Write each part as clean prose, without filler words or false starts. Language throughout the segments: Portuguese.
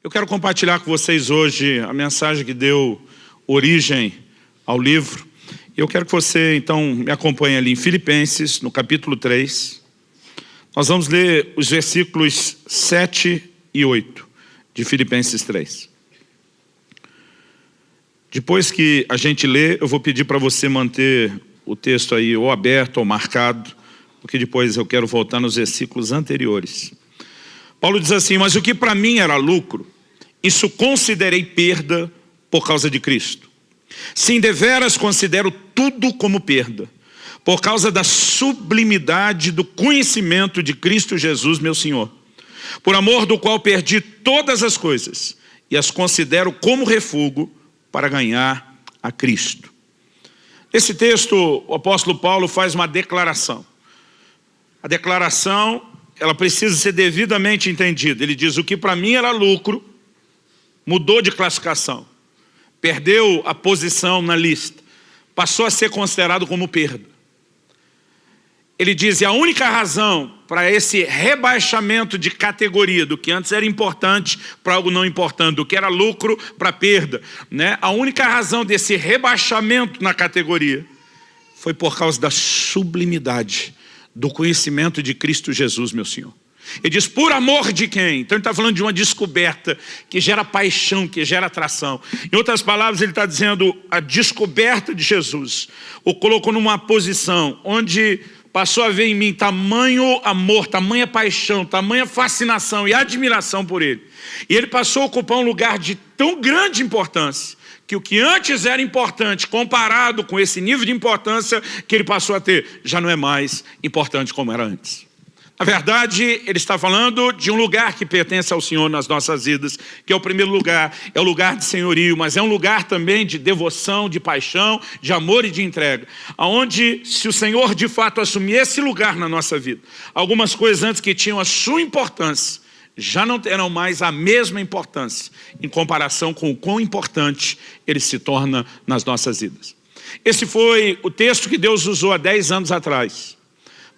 Eu quero compartilhar com vocês hoje a mensagem que deu origem ao livro. Eu quero que você, então, me acompanhe ali em Filipenses, no capítulo 3. Nós vamos ler os versículos 7 e 8 de Filipenses 3. Depois que a gente lê, eu vou pedir para você manter o texto aí ou aberto ou marcado, porque depois eu quero voltar nos versículos anteriores. Paulo diz assim: mas o que para mim era lucro, isso considerei perda por causa de Cristo. Sim, deveras considero tudo como perda, por causa da sublimidade do conhecimento de Cristo Jesus, meu Senhor, por amor do qual perdi todas as coisas e as considero como refúgio para ganhar a Cristo. Nesse texto, o apóstolo Paulo faz uma declaração. A declaração, ela precisa ser devidamente entendida. Ele diz: o que para mim era lucro, mudou de classificação, perdeu a posição na lista, passou a ser considerado como perda. Ele diz: e a única razão para esse rebaixamento de categoria, do que antes era importante para algo não importante, do que era lucro para perda, né? A única razão desse rebaixamento na categoria foi por causa da sublimidade do conhecimento de Cristo Jesus, meu Senhor. Ele diz: por amor de quem? Então ele está falando de uma descoberta que gera paixão, que gera atração. Em outras palavras, ele está dizendo: a descoberta de Jesus o colocou numa posição onde passou a ver em mim tamanho amor, tamanha paixão, tamanha fascinação e admiração por ele. E ele passou a ocupar um lugar de tão grande importância, que o que antes era importante, comparado com esse nível de importância que ele passou a ter, já não é mais importante como era antes. Na verdade, ele está falando de um lugar que pertence ao Senhor nas nossas vidas, que é o primeiro lugar, é o lugar de senhorio, mas é um lugar também de devoção, de paixão, de amor e de entrega, onde, se o Senhor de fato assumir esse lugar na nossa vida, algumas coisas antes que tinham a sua importância, já não terão mais a mesma importância, em comparação com o quão importante ele se torna nas nossas vidas. Esse foi o texto que Deus usou há 10 anos atrás,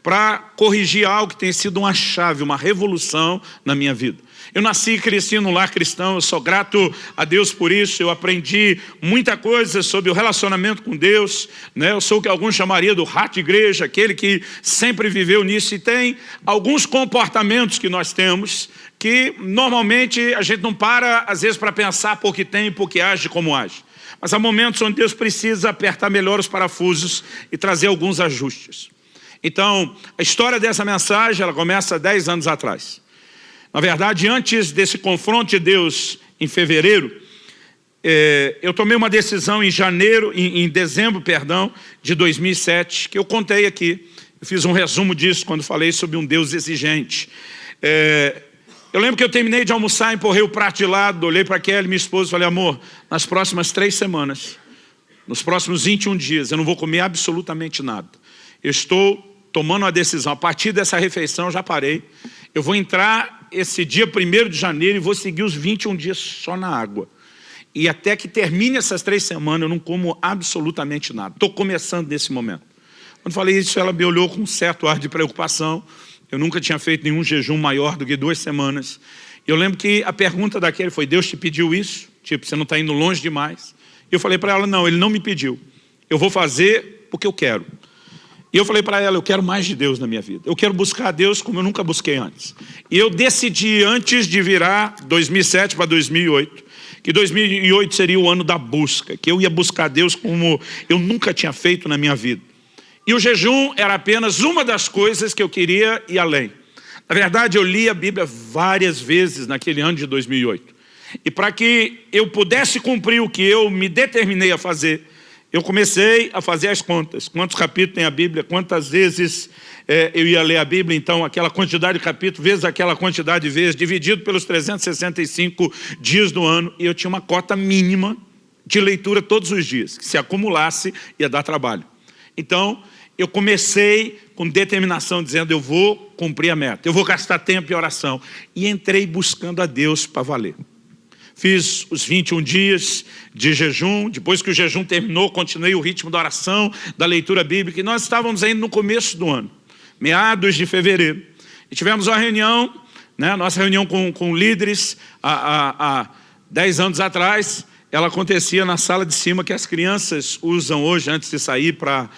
para corrigir algo que tem sido uma chave, uma revolução na minha vida. Eu nasci e cresci num lar cristão, eu sou grato a Deus por isso, eu aprendi muita coisa sobre o relacionamento com Deus, né? Eu sou o que alguns chamariam do rato de igreja, aquele que sempre viveu nisso, e tem alguns comportamentos que nós temos, que normalmente a gente não para, às vezes, para pensar por que tem e por que age como age. Mas há momentos onde Deus precisa apertar melhor os parafusos e trazer alguns ajustes. Então, a história dessa mensagem, ela começa 10 anos atrás. Na verdade, antes desse confronto de Deus em fevereiro, eu tomei uma decisão em dezembro de 2007, que eu contei aqui. Eu fiz um resumo disso quando falei sobre um Deus exigente. Eu lembro que eu terminei de almoçar, empurrei o prato de lado, olhei para Kelly, minha esposa, e falei: amor, nas próximas 3 semanas, nos próximos 21 dias, eu não vou comer absolutamente nada. Eu estou tomando uma decisão, a partir dessa refeição eu já parei, eu vou entrar esse dia 1º de janeiro e vou seguir os 21 dias só na água. E até que termine essas 3 semanas eu não como absolutamente nada. Estou começando nesse momento. Quando falei isso, ela me olhou com um certo ar de preocupação. Eu nunca tinha feito nenhum jejum maior do que 2 semanas. Eu lembro que a pergunta daquele foi: Deus te pediu isso? Tipo, você não está indo longe demais? Eu falei para ela: não, ele não me pediu. Eu vou fazer porque eu quero. E eu falei para ela: eu quero mais de Deus na minha vida. Eu quero buscar a Deus como eu nunca busquei antes. E eu decidi, antes de virar 2007 para 2008, que 2008 seria o ano da busca, que eu ia buscar Deus como eu nunca tinha feito na minha vida. E o jejum era apenas uma das coisas que eu queria ir além. Na verdade, eu li a Bíblia várias vezes naquele ano de 2008. E para que eu pudesse cumprir o que eu me determinei a fazer, eu comecei a fazer as contas. Quantos capítulos tem a Bíblia? Quantas vezes eu ia ler a Bíblia? Então, aquela quantidade de capítulos, vezes aquela quantidade de vezes, dividido pelos 365 dias do ano. E eu tinha uma cota mínima de leitura todos os dias, que se acumulasse ia dar trabalho. Então, eu comecei com determinação, dizendo: eu vou cumprir a meta, eu vou gastar tempo em oração. E entrei buscando a Deus para valer. Fiz os 21 dias de jejum. Depois que o jejum terminou, continuei o ritmo da oração, da leitura bíblica. E nós estávamos ainda no começo do ano, meados de fevereiro. E tivemos uma reunião né? Nossa reunião com líderes, há 10 anos atrás, ela acontecia na sala de cima que as crianças usam hoje antes de sair para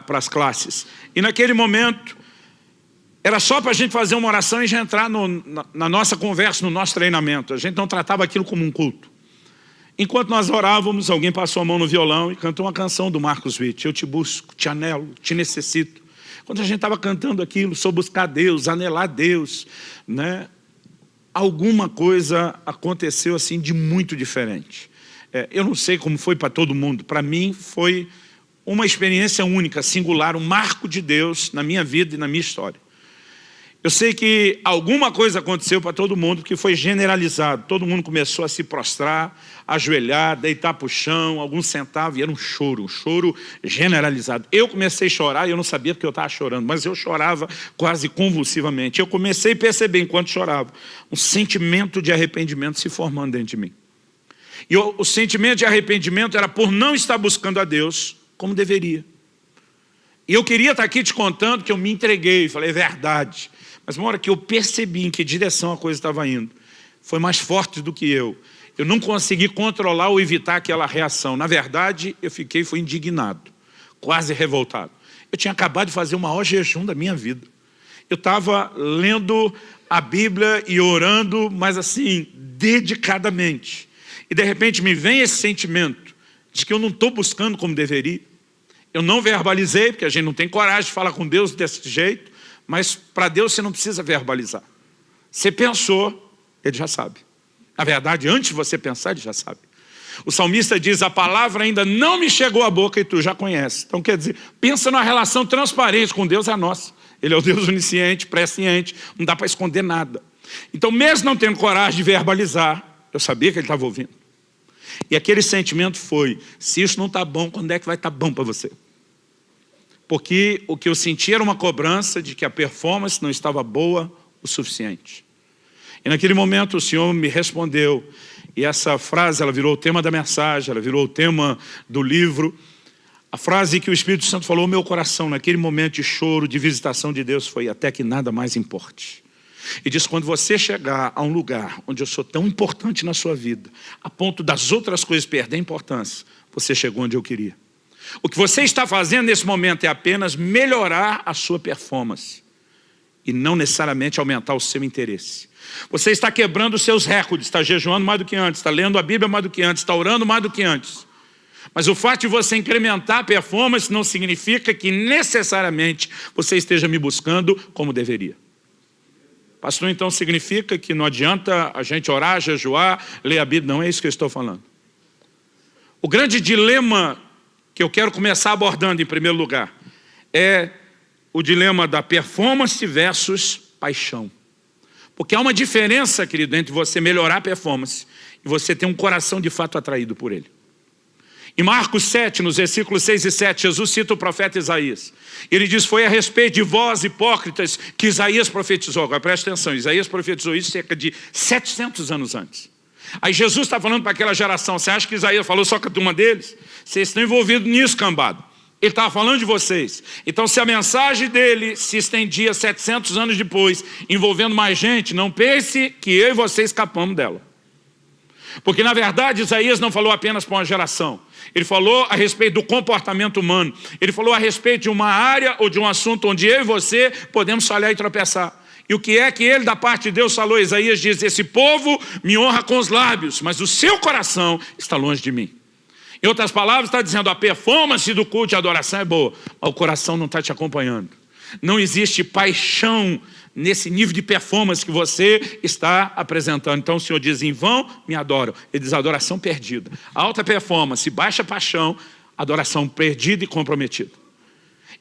as classes. E naquele momento, era só para a gente fazer uma oração e já entrar na nossa conversa, no nosso treinamento. A gente não tratava aquilo como um culto. Enquanto nós orávamos, alguém passou a mão no violão e cantou uma canção do Marcos Witt. Eu te busco, te anelo, te necessito. Quando a gente estava cantando aquilo, sobre buscar Deus, anelar Deus, né? Alguma coisa aconteceu assim de muito diferente. Eu não sei como foi para todo mundo. Para mim foi uma experiência única, singular, um marco de Deus na minha vida e na minha história. Eu sei que alguma coisa aconteceu para todo mundo que foi generalizado. Todo mundo começou a se prostrar, ajoelhar, deitar para o chão, alguns sentavam e era um choro generalizado. Eu comecei a chorar e eu não sabia porque eu estava chorando, mas eu chorava quase convulsivamente. Eu comecei a perceber, enquanto chorava, um sentimento de arrependimento se formando dentro de mim. E o sentimento de arrependimento era por não estar buscando a Deus como deveria. E eu queria estar aqui te contando que eu me entreguei, falei, é verdade. Mas uma hora que eu percebi em que direção a coisa estava indo, foi mais forte do que eu. Eu não consegui controlar ou evitar aquela reação. Na verdade, fui indignado, quase revoltado. Eu tinha acabado de fazer o maior jejum da minha vida. Eu estava lendo a Bíblia e orando, mas assim, dedicadamente. E de repente me vem esse sentimento de que eu não estou buscando como deveria. Eu não verbalizei, porque a gente não tem coragem de falar com Deus desse jeito, mas para Deus você não precisa verbalizar. Você pensou, Ele já sabe. Na verdade, antes de você pensar, Ele já sabe. O salmista diz, a palavra ainda não me chegou à boca e tu já conheces. Então quer dizer, pensa numa relação transparente com Deus, é a nossa. Ele é o Deus onisciente, presciente, não dá para esconder nada. Então mesmo não tendo coragem de verbalizar, eu sabia que Ele estava ouvindo. E aquele sentimento foi, se isso não está bom, quando é que vai estar bom para você? Porque o que eu senti era uma cobrança de que a performance não estava boa o suficiente. E naquele momento o Senhor me respondeu, e essa frase ela virou o tema da mensagem, ela virou o tema do livro. A frase que o Espírito Santo falou ao meu coração naquele momento de choro, de visitação de Deus foi, até que nada mais importe. E diz, quando você chegar a um lugar onde eu sou tão importante na sua vida, a ponto das outras coisas perderem importância, você chegou onde eu queria. O que você está fazendo nesse momento é apenas melhorar a sua performance e não necessariamente aumentar o seu interesse. Você está quebrando os seus recordes, está jejuando mais do que antes, está lendo a Bíblia mais do que antes, está orando mais do que antes. Mas o fato de você incrementar a performance não significa que necessariamente você esteja me buscando como deveria. Pastor, então significa que não adianta a gente orar, jejuar, ler a Bíblia? Não é isso que eu estou falando. O grande dilema que eu quero começar abordando em primeiro lugar é o dilema da performance versus paixão. Porque há uma diferença, querido, entre você melhorar a performance e você ter um coração de fato atraído por ele. Em Marcos 7, nos versículos 6 e 7, Jesus cita o profeta Isaías. Ele diz, foi a respeito de vós, hipócritas, que Isaías profetizou. Agora presta atenção, Isaías profetizou isso cerca de 700 anos antes. Aí Jesus está falando para aquela geração, você acha que Isaías falou só com a turma deles? Vocês estão envolvidos nisso, cambado. Ele estava falando de vocês. Então se a mensagem dele se estendia 700 anos depois, envolvendo mais gente, não pense que eu e você escapamos dela. Porque na verdade Isaías não falou apenas para uma geração. Ele falou a respeito do comportamento humano. Ele falou a respeito de uma área ou de um assunto onde eu e você podemos falhar e tropeçar. E o que é que ele, da parte de Deus, falou? Isaías diz, esse povo me honra com os lábios, mas o seu coração está longe de mim. Em outras palavras, está dizendo, a performance do culto e adoração é boa, mas o coração não está te acompanhando. Não existe paixão nesse nível de performance que você está apresentando. Então o Senhor diz, em vão me adoram. Ele diz, adoração perdida. Alta performance, baixa paixão, adoração perdida e comprometida.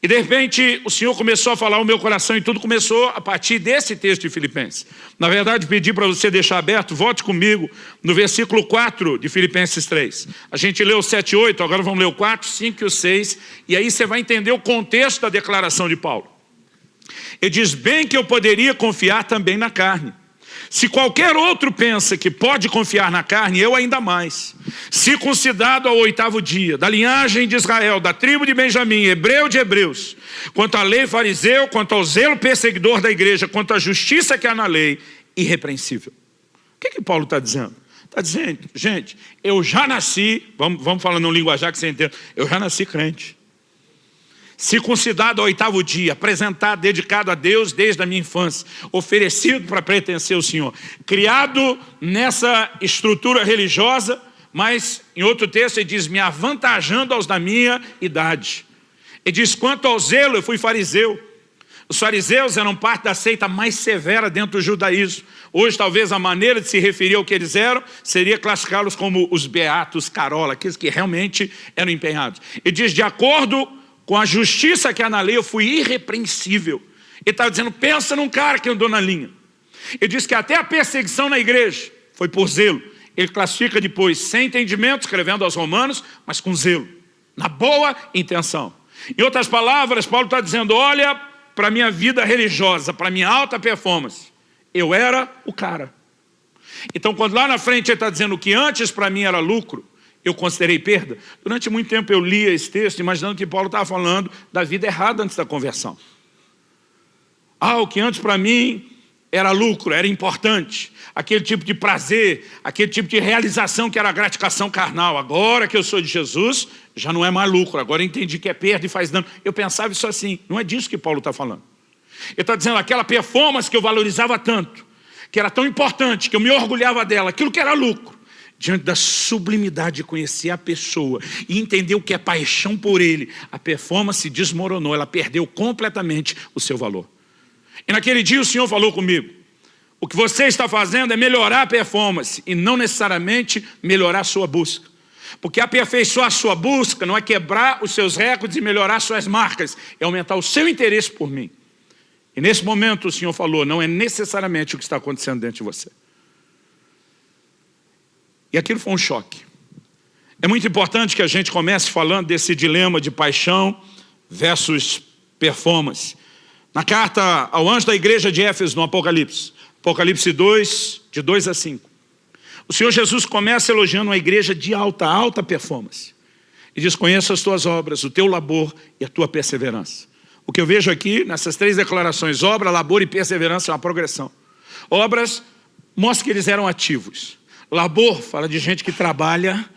E de repente o Senhor começou a falar ao meu coração e tudo começou a partir desse texto de Filipenses. Na verdade, pedi para você deixar aberto, volte comigo no versículo 4 de Filipenses 3. A gente leu o 7 e 8, agora vamos ler o 4, 5 e o 6, e aí você vai entender o contexto da declaração de Paulo. Ele diz, bem que eu poderia confiar também na carne. Se qualquer outro pensa que pode confiar na carne, eu ainda mais. Circuncidado ao 8º dia, da linhagem de Israel, da tribo de Benjamim, hebreu de hebreus, quanto à lei fariseu, quanto ao zelo perseguidor da igreja, quanto à justiça que há na lei, irrepreensível. O que Paulo está dizendo? Está dizendo, gente, eu já nasci, vamos falar num linguajar que você entenda, eu já nasci crente. Circuncidado ao 8º dia, apresentado, dedicado a Deus desde a minha infância, oferecido para pertencer ao Senhor, criado nessa estrutura religiosa, mas em outro texto ele diz, me avantajando aos da minha idade. Ele diz, quanto ao zelo, eu fui fariseu. Os fariseus eram parte da seita mais severa dentro do judaísmo. Hoje talvez a maneira de se referir ao que eles eram seria classificá-los como os beatos carola, aqueles que realmente eram empenhados. Ele diz, de acordo com a justiça que há na lei, eu fui irrepreensível. Ele estava dizendo, pensa num cara que andou na linha. Ele diz que até a perseguição na igreja foi por zelo. Ele classifica depois, sem entendimento, escrevendo aos romanos, mas com zelo, na boa intenção. Em outras palavras, Paulo está dizendo, olha para a minha vida religiosa, para a minha alta performance. Eu era o cara. Então, quando lá na frente ele está dizendo que antes para mim era lucro, eu considerei perda. Durante muito tempo eu lia esse texto, imaginando que Paulo estava falando da vida errada antes da conversão. O que antes para mim era lucro, era importante. Aquele tipo de prazer, aquele tipo de realização que era a gratificação carnal. Agora que eu sou de Jesus, já não é mais lucro. Agora eu entendi que é perda e faz dano. Eu pensava isso assim. Não é disso que Paulo está falando. Ele está dizendo aquela performance que eu valorizava tanto, que era tão importante, que eu me orgulhava dela, aquilo que era lucro. Diante da sublimidade de conhecer a pessoa e entender o que é paixão por ele, a performance desmoronou, ela perdeu completamente o seu valor. E naquele dia o Senhor falou comigo, o que você está fazendo é melhorar a performance e não necessariamente melhorar a sua busca. Porque aperfeiçoar a sua busca não é quebrar os seus recordes e melhorar suas marcas, é aumentar o seu interesse por mim. E nesse momento o Senhor falou, não é necessariamente o que está acontecendo dentro de você. E aquilo foi um choque. É muito importante que a gente comece falando desse dilema de paixão versus performance. Na carta ao anjo da igreja de Éfeso, no Apocalipse 2, de 2 a 5. O Senhor Jesus começa elogiando uma igreja de alta performance. E diz, conheço as tuas obras, o teu labor e a tua perseverança. O que eu vejo aqui, nessas 3 declarações, obra, labor e perseverança, é uma progressão. Obras, mostra que eles eram ativos. Labor fala de gente que trabalha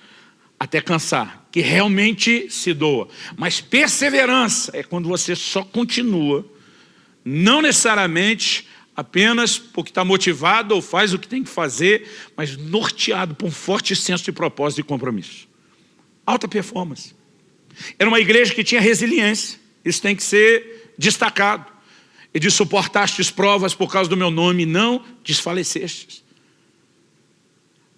até cansar, que realmente se doa. Mas perseverança é quando você só continua, não necessariamente apenas porque está motivado ou faz o que tem que fazer, mas norteado por um forte senso de propósito e compromisso. Alta performance. Era uma igreja que tinha resiliência, isso tem que ser destacado. E de suportastes provas por causa do meu nome, não desfalecestes.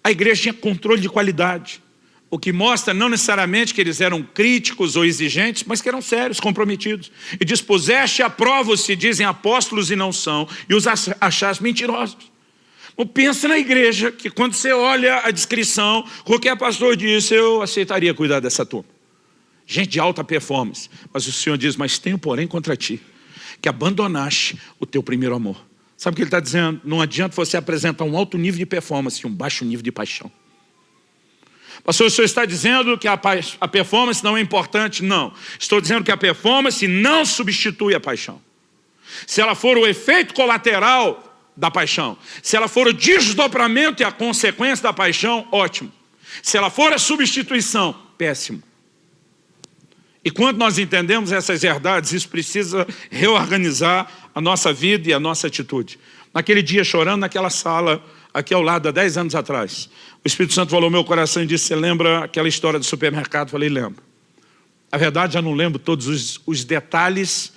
A igreja tinha controle de qualidade, o que mostra não necessariamente que eles eram críticos ou exigentes, mas que eram sérios, comprometidos. E diz, puseste à prova os que dizem apóstolos e não são, e os achaste mentirosos. Então, pensa na igreja, que quando você olha a descrição, qualquer pastor disse, eu aceitaria cuidar dessa turma. Gente de alta performance. Mas o Senhor diz, mas tenho porém contra ti, que abandonaste o teu primeiro amor. Sabe o que ele está dizendo? Não adianta você apresentar um alto nível de performance e um baixo nível de paixão. Pastor, o senhor está dizendo que a performance não é importante? Não. Estou dizendo que a performance não substitui a paixão. Se ela for o efeito colateral da paixão, se ela for o desdobramento e a consequência da paixão, ótimo. Se ela for a substituição, péssimo. E quando nós entendemos essas verdades, isso precisa reorganizar a nossa vida e a nossa atitude. Naquele dia, chorando naquela sala, aqui ao lado, há 10 anos atrás, o Espírito Santo falou ao meu coração e disse, você lembra aquela história do supermercado? Eu falei, lembro. Na verdade, já não lembro todos os detalhes,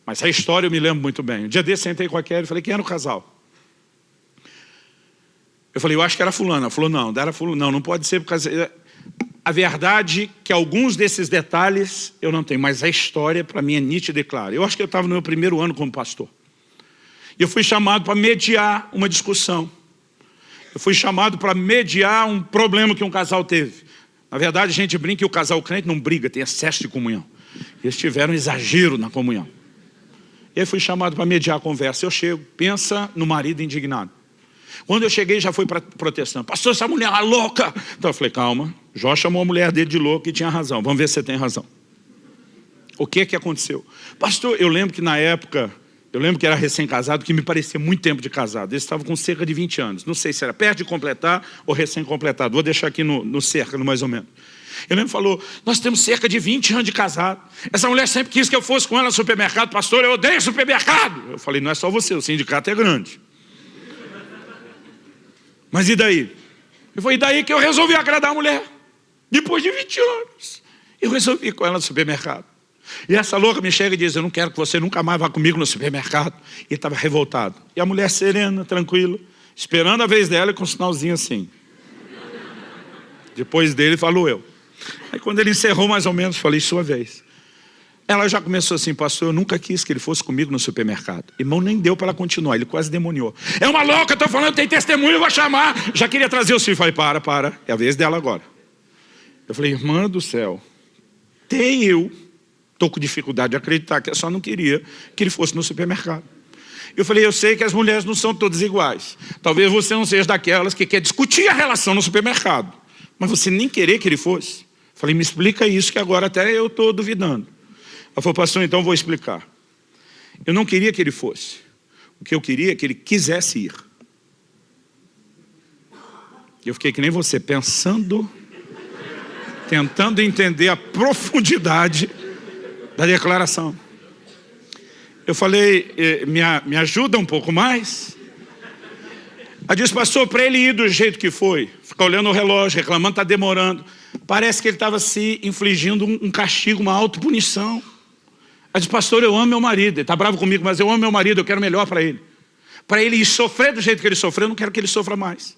mas a história eu me lembro muito bem. Um dia desse, sentei com a Kelly e falei, quem era o casal? Eu falei, eu acho que era fulano. Ela falou, não era fulano. Não pode ser por causa... A verdade é que alguns desses detalhes eu não tenho, mas a história para mim é nítida e clara. Eu acho que eu estava no meu primeiro ano como pastor. E eu fui chamado para mediar uma discussão. Eu fui chamado para mediar um problema que um casal teve. Na verdade, a gente brinca que o casal crente não briga, tem excesso de comunhão. Eles tiveram um exagero na comunhão. E aí fui chamado para mediar a conversa. Eu chego, pensa no marido indignado. Quando eu cheguei, já foi protestando. Pastor, essa mulher é louca. Então eu falei, calma. Jó chamou a mulher dele de louca e tinha razão. Vamos ver se você tem razão. O que aconteceu? Pastor, eu lembro que na época Eu lembro que era recém-casado, que me parecia muito tempo de casado. Ele estava com cerca de 20 anos. Não sei se era perto de completar ou recém-completado. Vou deixar aqui no cerca, mais ou menos. Eu lembro que falou, nós temos cerca de 20 anos de casado. Essa mulher sempre quis que eu fosse com ela no supermercado. Pastor, eu odeio supermercado. Eu falei, não é só você, o sindicato é grande. Mas e daí? Foi daí que eu resolvi agradar a mulher. Depois de 20 anos. Eu resolvi ir com ela no supermercado. E essa louca me chega e diz, eu não quero que você nunca mais vá comigo no supermercado. E ele estava revoltado. E a mulher serena, tranquila, esperando a vez dela e com um sinalzinho assim. Depois dele falou eu. Aí quando ele encerrou mais ou menos, falei, sua vez. Ela já começou assim, pastor, eu nunca quis que ele fosse comigo no supermercado. Irmão, nem deu para ela continuar, ele quase demoniou. É uma louca, estou falando, tem testemunho, eu vou chamar. Já queria trazer os filhos. Falei, para, é a vez dela agora. Eu falei, irmã do céu, eu estou com dificuldade de acreditar que ela só não queria que ele fosse no supermercado. Eu falei, eu sei que as mulheres não são todas iguais. Talvez você não seja daquelas que quer discutir a relação no supermercado. Mas você nem querer que ele fosse. Eu falei, me explica isso que agora até eu estou duvidando. Ela falou, pastor, então eu vou explicar. Eu não queria que ele fosse. O que eu queria é que ele quisesse ir. Eu fiquei que nem você, pensando, tentando entender a profundidade da declaração. Eu falei, me ajuda um pouco mais? Ela disse, pastor, para ele ir do jeito que foi, ficar olhando o relógio, reclamando, está demorando. Parece que ele estava se infligindo um castigo, uma autopunição. Ela disse, pastor, eu amo meu marido, ele está bravo comigo, mas eu amo meu marido, eu quero melhor para ele. Para ele ir sofrer do jeito que ele sofreu, eu não quero que ele sofra mais.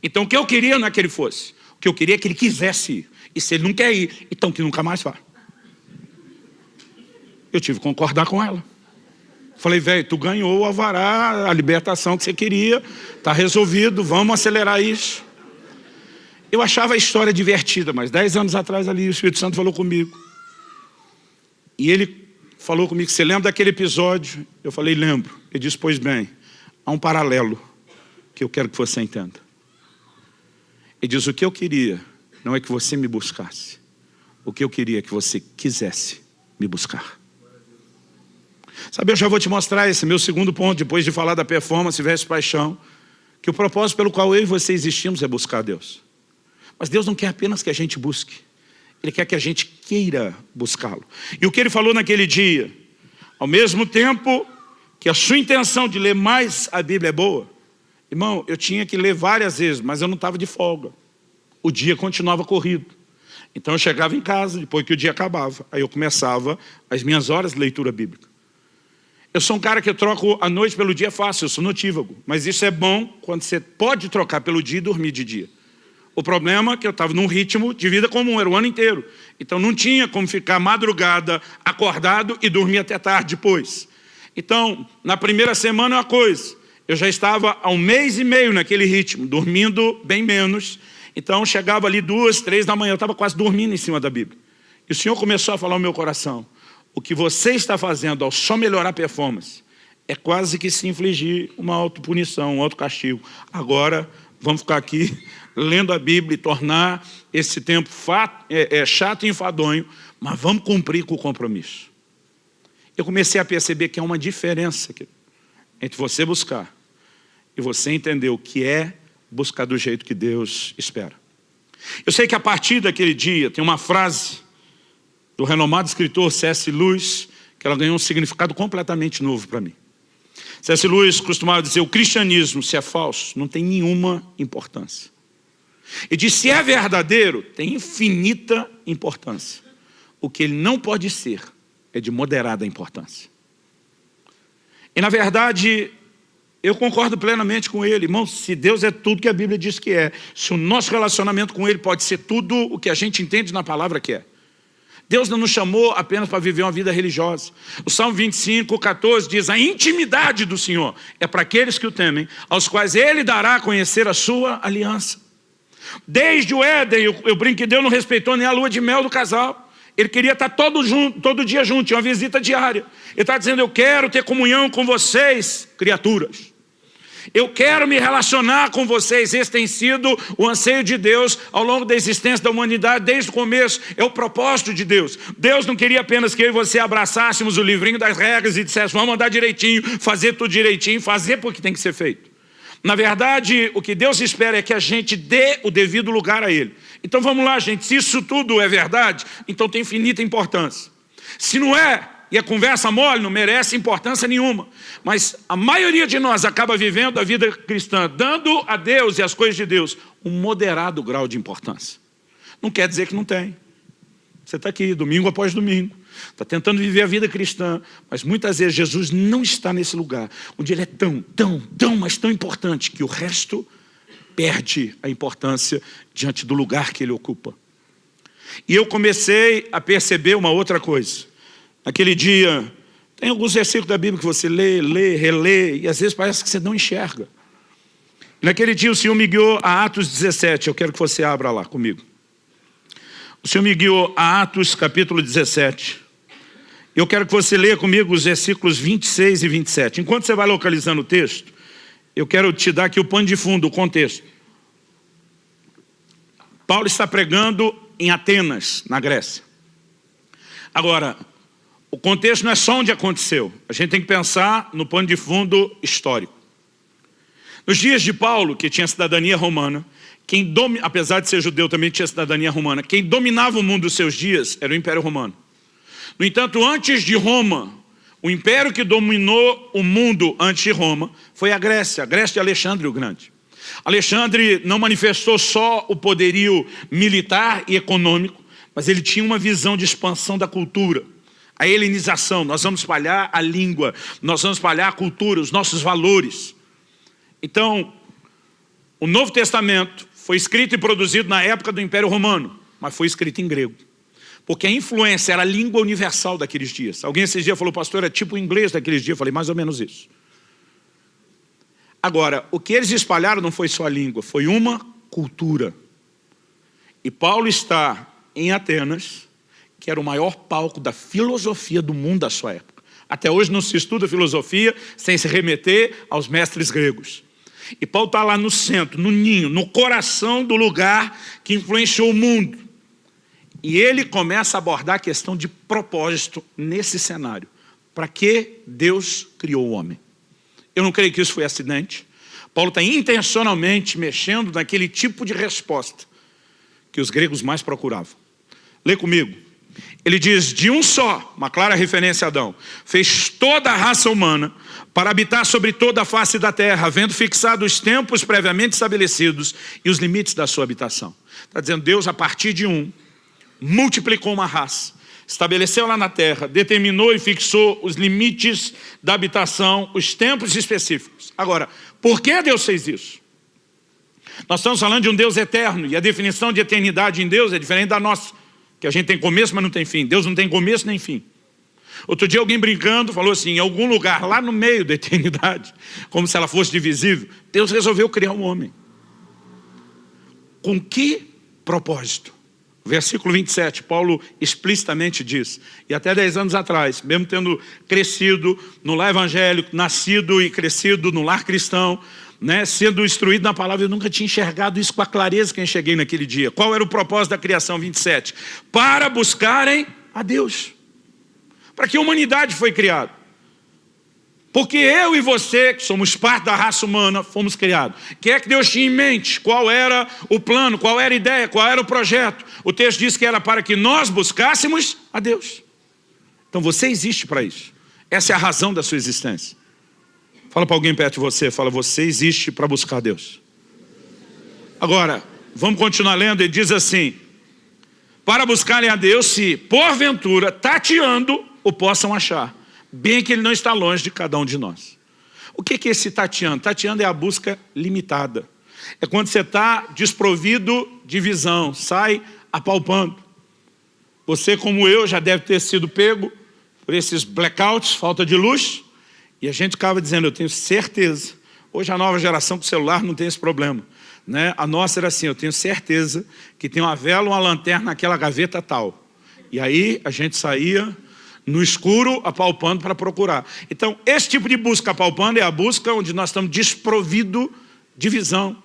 Então o que eu queria não é que ele fosse, o que eu queria é que ele quisesse ir. E se ele não quer ir, então que nunca mais vá. Eu tive que concordar com ela. Falei, velho, tu ganhou o alvará, a libertação que você queria, está resolvido, vamos acelerar isso. Eu achava a história divertida, mas 10 anos atrás ali o Espírito Santo falou comigo. E ele falou comigo, você lembra daquele episódio? Eu falei, lembro. Ele disse, pois bem, há um paralelo que eu quero que você entenda. Ele diz, o que eu queria não é que você me buscasse. O que eu queria é que você quisesse me buscar. Sabe, eu já vou te mostrar esse meu segundo ponto, depois de falar da performance versus paixão, que o propósito pelo qual eu e você existimos é buscar Deus. Mas Deus não quer apenas que a gente busque. Ele quer que a gente queira buscá-lo. E o que ele falou naquele dia, ao mesmo tempo que a sua intenção de ler mais a Bíblia é boa, irmão, eu tinha que ler várias vezes, mas eu não estava de folga. O dia continuava corrido. Então eu chegava em casa, depois que o dia acabava, aí eu começava as minhas horas de leitura bíblica. Eu sou um cara que eu troco a noite pelo dia fácil, eu sou notívago. Mas isso é bom quando você pode trocar pelo dia e dormir de dia. O problema é que eu estava num ritmo de vida comum, era o ano inteiro. Então não tinha como ficar madrugada acordado e dormir até tarde depois. Então, na primeira semana é uma coisa. Eu já estava há 1 mês e meio naquele ritmo, dormindo bem menos. Então chegava ali 2, 3 da manhã, eu estava quase dormindo em cima da Bíblia. E o Senhor começou a falar no meu coração. O que você está fazendo ao só melhorar a performance é quase que se infligir uma autopunição, um autocastigo. Agora, vamos ficar aqui lendo a Bíblia e tornar esse tempo chato e enfadonho, mas vamos cumprir com o compromisso. Eu comecei a perceber que há uma diferença entre você buscar e você entender o que é buscar do jeito que Deus espera. Eu sei que a partir daquele dia tem uma frase do renomado escritor C.S. Lewis, que ela ganhou um significado completamente novo para mim. C.S. Lewis costumava dizer, o cristianismo, se é falso, não tem nenhuma importância. E diz, se é verdadeiro, tem infinita importância. O que ele não pode ser é de moderada importância. E na verdade, eu concordo plenamente com ele. Irmão, se Deus é tudo que a Bíblia diz que é, se o nosso relacionamento com ele pode ser tudo o que a gente entende na palavra que é. Deus não nos chamou apenas para viver uma vida religiosa. O Salmo 25, 14 diz, a intimidade do Senhor é para aqueles que o temem, aos quais Ele dará a conhecer a sua aliança. Desde o Éden, eu brinco que Deus não respeitou nem a lua de mel do casal. Ele queria estar todo dia junto, tinha uma visita diária. Ele está dizendo, eu quero ter comunhão com vocês, criaturas. Eu quero me relacionar com vocês. Esse tem sido o anseio de Deus ao longo da existência da humanidade, desde o começo. É o propósito de Deus. Deus não queria apenas que eu e você abraçássemos o livrinho das regras e disséssemos, vamos andar direitinho, fazer tudo direitinho, fazer porque tem que ser feito. Na verdade, o que Deus espera é que a gente dê o devido lugar a Ele. Então vamos lá, gente, se isso tudo é verdade, então tem infinita importância. Se não é, e a conversa mole, não merece importância nenhuma. Mas a maioria de nós acaba vivendo a vida cristã, dando a Deus e às coisas de Deus um moderado grau de importância. Não quer dizer que não tem. Você está aqui, domingo após domingo, está tentando viver a vida cristã, mas muitas vezes Jesus não está nesse lugar, onde Ele é mas tão importante, que o resto perde a importância diante do lugar que Ele ocupa. E eu comecei a perceber uma outra coisa. Naquele dia, tem alguns versículos da Bíblia que você lê, relê, e às vezes parece que você não enxerga. Naquele dia o Senhor me guiou a Atos 17, eu quero que você abra lá comigo. O Senhor me guiou a Atos capítulo 17. Eu quero que você leia comigo os versículos 26 e 27. Enquanto você vai localizando o texto, eu quero te dar aqui o pano de fundo, o contexto. Paulo está pregando em Atenas, na Grécia. Agora, o contexto não é só onde aconteceu. A gente tem que pensar no pano de fundo histórico. Nos dias de Paulo, que tinha cidadania romana, apesar de ser judeu, também tinha cidadania romana, quem dominava o mundo dos seus dias era o Império Romano. No entanto, antes de Roma, o império que dominou o mundo antes de Roma foi a Grécia de Alexandre o Grande. Alexandre não manifestou só o poderio militar e econômico, mas ele tinha uma visão de expansão da cultura. A helenização, nós vamos espalhar a língua, nós vamos espalhar a cultura, os nossos valores. Então, o Novo Testamento foi escrito e produzido na época do Império Romano, mas foi escrito em grego. Porque a influência era a língua universal daqueles dias. Alguém esses dias falou, pastor, é tipo o inglês daqueles dias. Eu falei, mais ou menos isso. Agora, o que eles espalharam não foi só a língua, foi uma cultura. E Paulo está em Atenas, que era o maior palco da filosofia do mundo da sua época. Até hoje não se estuda filosofia sem se remeter aos mestres gregos. E Paulo está lá no centro, no ninho, no coração do lugar que influenciou o mundo. E ele começa a abordar a questão de propósito nesse cenário. Para que Deus criou o homem? Eu não creio que isso foi acidente. Paulo está intencionalmente mexendo naquele tipo de resposta que os gregos mais procuravam. Lê comigo. Ele diz, de um só, uma clara referência a Adão, fez toda a raça humana para habitar sobre toda a face da terra, havendo fixado os tempos previamente estabelecidos e os limites da sua habitação. Está dizendo, Deus, a partir de multiplicou uma raça, estabeleceu lá na terra, determinou e fixou os limites da habitação, os tempos específicos. Agora, por que Deus fez isso? Nós estamos falando de um Deus eterno, e a definição de eternidade em Deus é diferente da nossa, que a gente tem começo, mas não tem fim. Deus não tem começo nem fim. Outro dia alguém brincando falou assim, em algum lugar lá no meio da eternidade, como se ela fosse divisível, Deus resolveu criar um homem. Com que propósito? Versículo 27, Paulo explicitamente diz, e até 10 anos atrás, mesmo tendo crescido no lar evangélico, nascido e crescido no lar cristão, sendo instruído na palavra, eu nunca tinha enxergado isso com a clareza que eu enxerguei naquele dia. Qual era o propósito da criação? 27, para buscarem a Deus. Para que a humanidade foi criada? Porque eu e você, que somos parte da raça humana, fomos criados. O que é que Deus tinha em mente? Qual era o plano? Qual era a ideia? Qual era o projeto? O texto diz que era para que nós buscássemos a Deus. Então você existe para isso. Essa é a razão da sua existência. Fala para alguém perto de você, fala, você existe para buscar Deus. Agora, vamos continuar lendo, ele diz assim, para buscarem a Deus, se porventura, tateando, o possam achar. Bem que Ele não está longe de cada um de nós. O que é esse tateando? Tateando é a busca limitada. É quando você está desprovido de visão, sai apalpando. Você, como eu, já deve ter sido pego por esses blackouts, falta de luz, e a gente ficava dizendo, eu tenho certeza. Hoje a nova geração com celular não tem esse problema. A nossa era assim, eu tenho certeza que tem uma vela ou uma lanterna naquela gaveta tal. E aí a gente saía no escuro, apalpando para procurar. Então, esse tipo de busca apalpando é a busca onde nós estamos desprovidos de visão.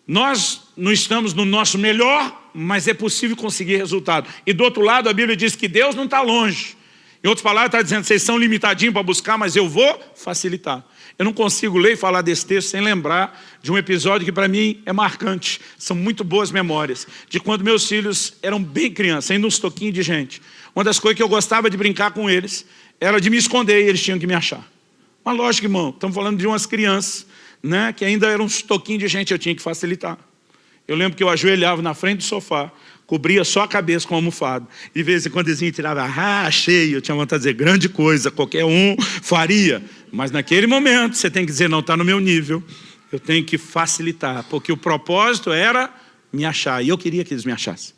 Nós não estamos no nosso melhor, mas é possível conseguir resultado. E do outro lado, a Bíblia diz que Deus não está longe. Em outras palavras, está dizendo, vocês são limitadinhos para buscar, mas eu vou facilitar. Eu não consigo ler e falar desse texto sem lembrar de um episódio que para mim é marcante. São muito boas memórias. De quando meus filhos eram bem crianças, ainda uns toquinhos de gente. Uma das coisas que eu gostava de brincar com eles era de me esconder e eles tinham que me achar. Mas lógico, irmão, estamos falando de umas crianças, né, que ainda eram uns toquinhos de gente, eu tinha que facilitar. Eu lembro que eu ajoelhava na frente do sofá, cobria só a cabeça com a almofada. E de vez em quando eles tiravam, achei. Eu tinha vontade de dizer, grande coisa, qualquer um faria. Mas naquele momento você tem que dizer, não, está no meu nível. Eu tenho que facilitar, porque o propósito era me achar. E eu queria que eles me achassem.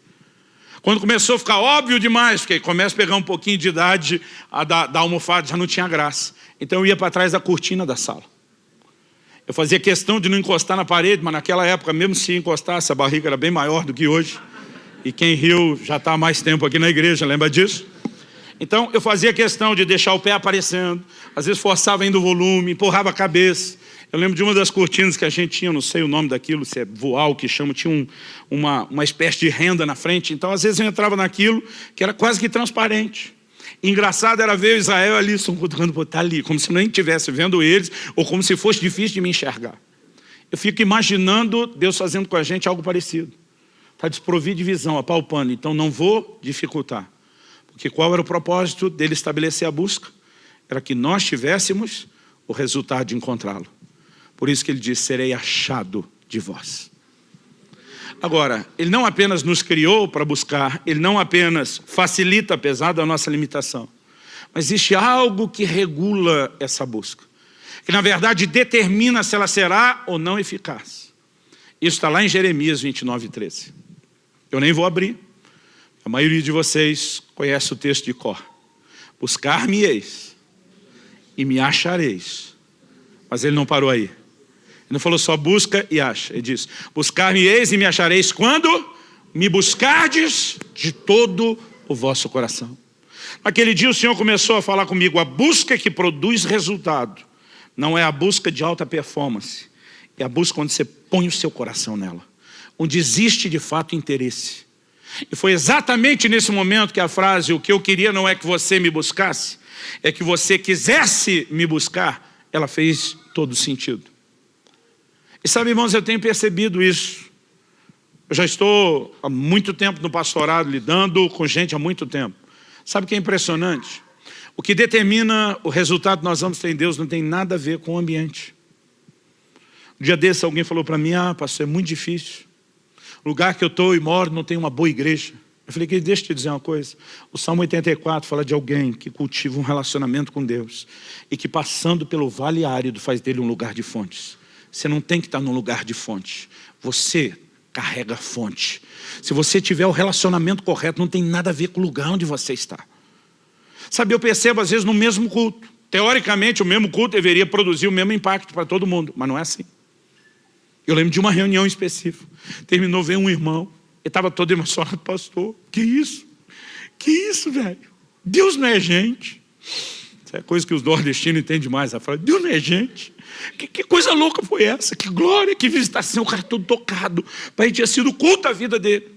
Quando começou a ficar óbvio demais, porque começa a pegar um pouquinho de idade, da almofada já não tinha graça. Então eu ia para trás da cortina da sala. Eu fazia questão de não encostar na parede, mas naquela época, mesmo se encostasse, a barriga era bem maior do que hoje. E quem riu já está há mais tempo aqui na igreja, lembra disso? Então eu fazia questão de deixar o pé aparecendo, às vezes forçava ainda o volume, empurrava a cabeça. Eu lembro de uma das cortinas que a gente tinha, não sei o nome daquilo, se é voal que chama, tinha uma espécie de renda na frente. Então às vezes eu entrava naquilo que era quase que transparente. Engraçado era ver o Israel ali, tá ali, como se nem estivesse vendo eles, ou como se fosse difícil de me enxergar. Eu fico imaginando Deus fazendo com a gente algo parecido. Está desprovido de visão, apalpando, então não vou dificultar. Porque qual era o propósito dele estabelecer a busca? Era que nós tivéssemos o resultado de encontrá-lo. Por isso que ele diz, serei achado de vós. Agora, ele não apenas nos criou para buscar, ele não apenas facilita, apesar da nossa limitação, mas existe algo que regula essa busca, que na verdade determina se ela será ou não eficaz. Isso está lá em Jeremias 29:13. Eu nem vou abrir. A maioria de vocês conhece o texto de cor. Buscar-me-eis e me achareis. Mas ele não parou aí. Ele não falou só busca e acha. Ele diz, buscar-me-eis e me achareis quando me buscardes de todo o vosso coração. Naquele dia o Senhor começou a falar comigo, a busca que produz resultado não é a busca de alta performance, é a busca onde você põe o seu coração nela, onde existe de fato interesse. E foi exatamente nesse momento que a frase, o que eu queria não é que você me buscasse, é que você quisesse me buscar, ela fez todo sentido. E sabe, irmãos, eu tenho percebido isso. Eu já estou há muito tempo no pastorado, lidando com gente há muito tempo. Sabe o que é impressionante? O que determina o resultado que nós vamos ter em Deus não tem nada a ver com o ambiente. Um dia desse alguém falou para mim, pastor, é muito difícil. O lugar que eu estou e moro não tem uma boa igreja. Eu falei, deixa eu te dizer uma coisa. O Salmo 84 fala de alguém que cultiva um relacionamento com Deus e que passando pelo vale árido faz dele um lugar de fontes. Você não tem que estar num lugar de fonte. Você carrega fonte. Se você tiver o relacionamento correto, não tem nada a ver com o lugar onde você está. Sabe, eu percebo às vezes no mesmo culto. Teoricamente, o mesmo culto deveria produzir o mesmo impacto para todo mundo, mas não é assim. Eu lembro de uma reunião específica. Terminou, veio um irmão. Ele estava todo emocionado, pastor. Que isso? Que isso, velho? Deus não é gente. Isso é coisa que os nordestinos entendem demais. Ela fala, Deus não é gente. Que coisa louca foi essa? Que glória, que visitação. O cara todo tocado. Para ele tinha sido culto a vida dele.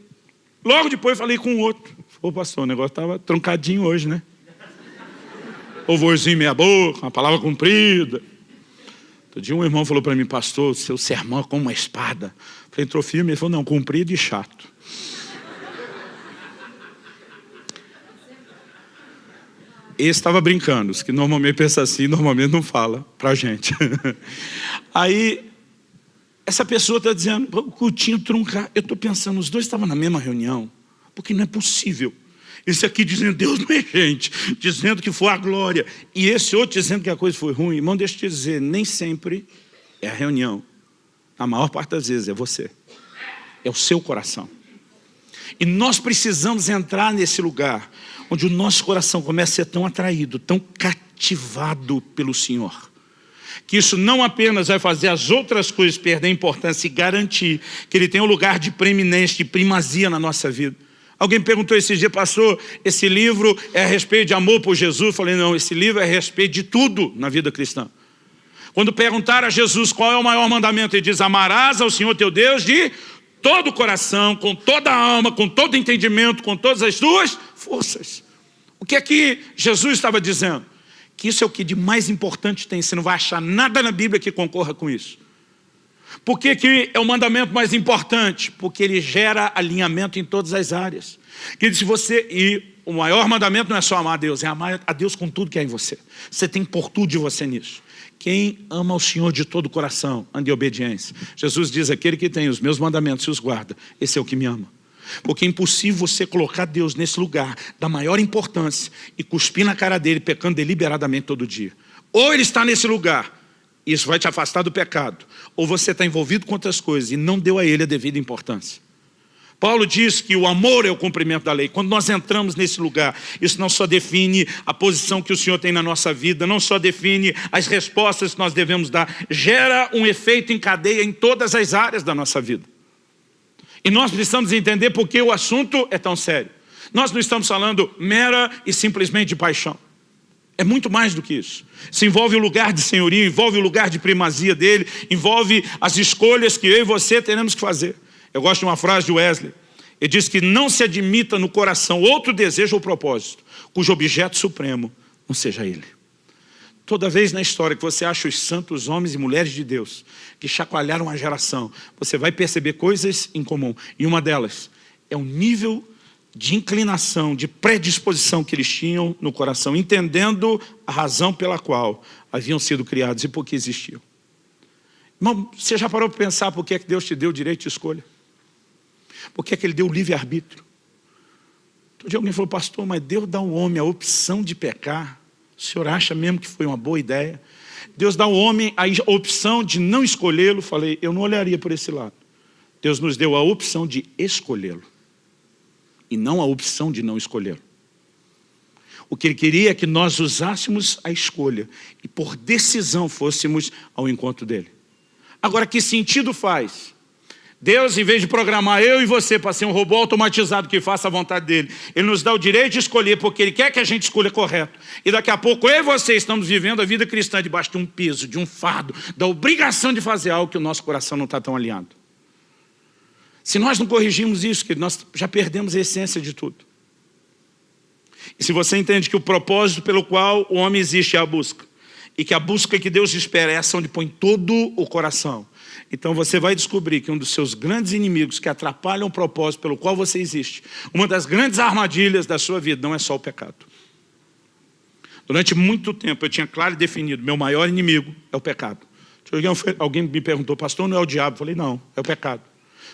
Logo depois eu falei com o outro. Ô pastor, o negócio estava truncadinho hoje, né? Louvorzinho meia boca, uma palavra comprida. Outro dia um irmão falou para mim, pastor, seu sermão é como uma espada. Eu falei, entrou firme, ele falou, não, comprido e chato. Esse estava brincando, os que normalmente pensam assim, normalmente não fala para a gente. Aí, essa pessoa está dizendo, o cultinho truncar. Eu estou pensando, os dois estavam na mesma reunião, porque não é possível. Esse aqui dizendo, Deus não é gente, dizendo que foi a glória. E esse outro dizendo que a coisa foi ruim. Irmão, deixa eu te dizer, nem sempre é a reunião. A maior parte das vezes é você. É o seu coração. E nós precisamos entrar nesse lugar onde o nosso coração começa a ser tão atraído, tão cativado pelo Senhor, que isso não apenas vai fazer as outras coisas perder importância e garantir que Ele tem um lugar de preeminência, de primazia na nossa vida. Alguém me perguntou esse dia, pastor, esse livro é a respeito de amor por Jesus? Eu falei, não, esse livro é a respeito de tudo na vida cristã. Quando perguntaram a Jesus qual é o maior mandamento, ele diz, amarás ao Senhor teu Deus de todo o coração, com toda a alma, com todo o entendimento, com todas as tuas forças. O que é que Jesus estava dizendo? Que isso é o que de mais importante tem, você não vai achar nada na Bíblia que concorra com isso. Por que que é o mandamento mais importante? Porque ele gera alinhamento em todas as áreas. Que se você, e o maior mandamento não é só amar a Deus, é amar a Deus com tudo que é em você. Você tem que pôr tudo de você nisso. Quem ama o Senhor de todo o coração, anda em obediência. Jesus diz, aquele que tem os meus mandamentos e os guarda, esse é o que me ama. Porque é impossível você colocar Deus nesse lugar da maior importância e cuspir na cara dele, pecando deliberadamente todo dia. Ou ele está nesse lugar, isso vai te afastar do pecado, ou você está envolvido com outras coisas e não deu a ele a devida importância. Paulo diz que o amor é o cumprimento da lei. Quando nós entramos nesse lugar, isso não só define a posição que o Senhor tem na nossa vida, não só define as respostas que nós devemos dar, gera um efeito em cadeia em todas as áreas da nossa vida. E nós precisamos entender por que o assunto é tão sério. Nós não estamos falando mera e simplesmente de paixão. É muito mais do que isso. Se envolve o lugar de senhorio, envolve o lugar de primazia dele, envolve as escolhas que eu e você teremos que fazer. Eu gosto de uma frase de Wesley. Ele diz que não se admita no coração outro desejo ou propósito, cujo objeto supremo não seja ele. Toda vez na história que você acha os santos homens e mulheres de Deus que chacoalharam a geração, você vai perceber coisas em comum. E uma delas é o nível de inclinação, de predisposição que eles tinham no coração, entendendo a razão pela qual haviam sido criados e por que existiam. Irmão, você já parou para pensar por que é que Deus te deu o direito de escolha? Por que é que Ele deu o livre-arbítrio? Outro dia alguém falou, pastor, mas Deus dá ao homem a opção de pecar. O senhor acha mesmo que foi uma boa ideia? Deus dá ao homem a opção de não escolhê-lo. Falei, eu não olharia por esse lado. Deus nos deu a opção de escolhê-lo. E não a opção de não escolhê-lo. O que Ele queria é que nós usássemos a escolha. E por decisão fôssemos ao encontro dEle. Agora, que sentido faz? Deus, em vez de programar eu e você para ser um robô automatizado que faça a vontade dele, Ele nos dá o direito de escolher, porque Ele quer que a gente escolha correto. E daqui a pouco eu e você estamos vivendo a vida cristã debaixo de um peso, de um fardo, da obrigação de fazer algo que o nosso coração não está tão alinhado. Se nós não corrigirmos isso, que nós já perdemos a essência de tudo. E se você entende que o propósito pelo qual o homem existe é a busca, e que a busca que Deus espera é essa onde põe todo o coração, então você vai descobrir que um dos seus grandes inimigos que atrapalham o propósito pelo qual você existe, uma das grandes armadilhas da sua vida não é só o pecado. Durante muito tempo eu tinha claro e definido, meu maior inimigo é o pecado. Alguém me perguntou, pastor, não é o diabo? Eu falei, não, é o pecado.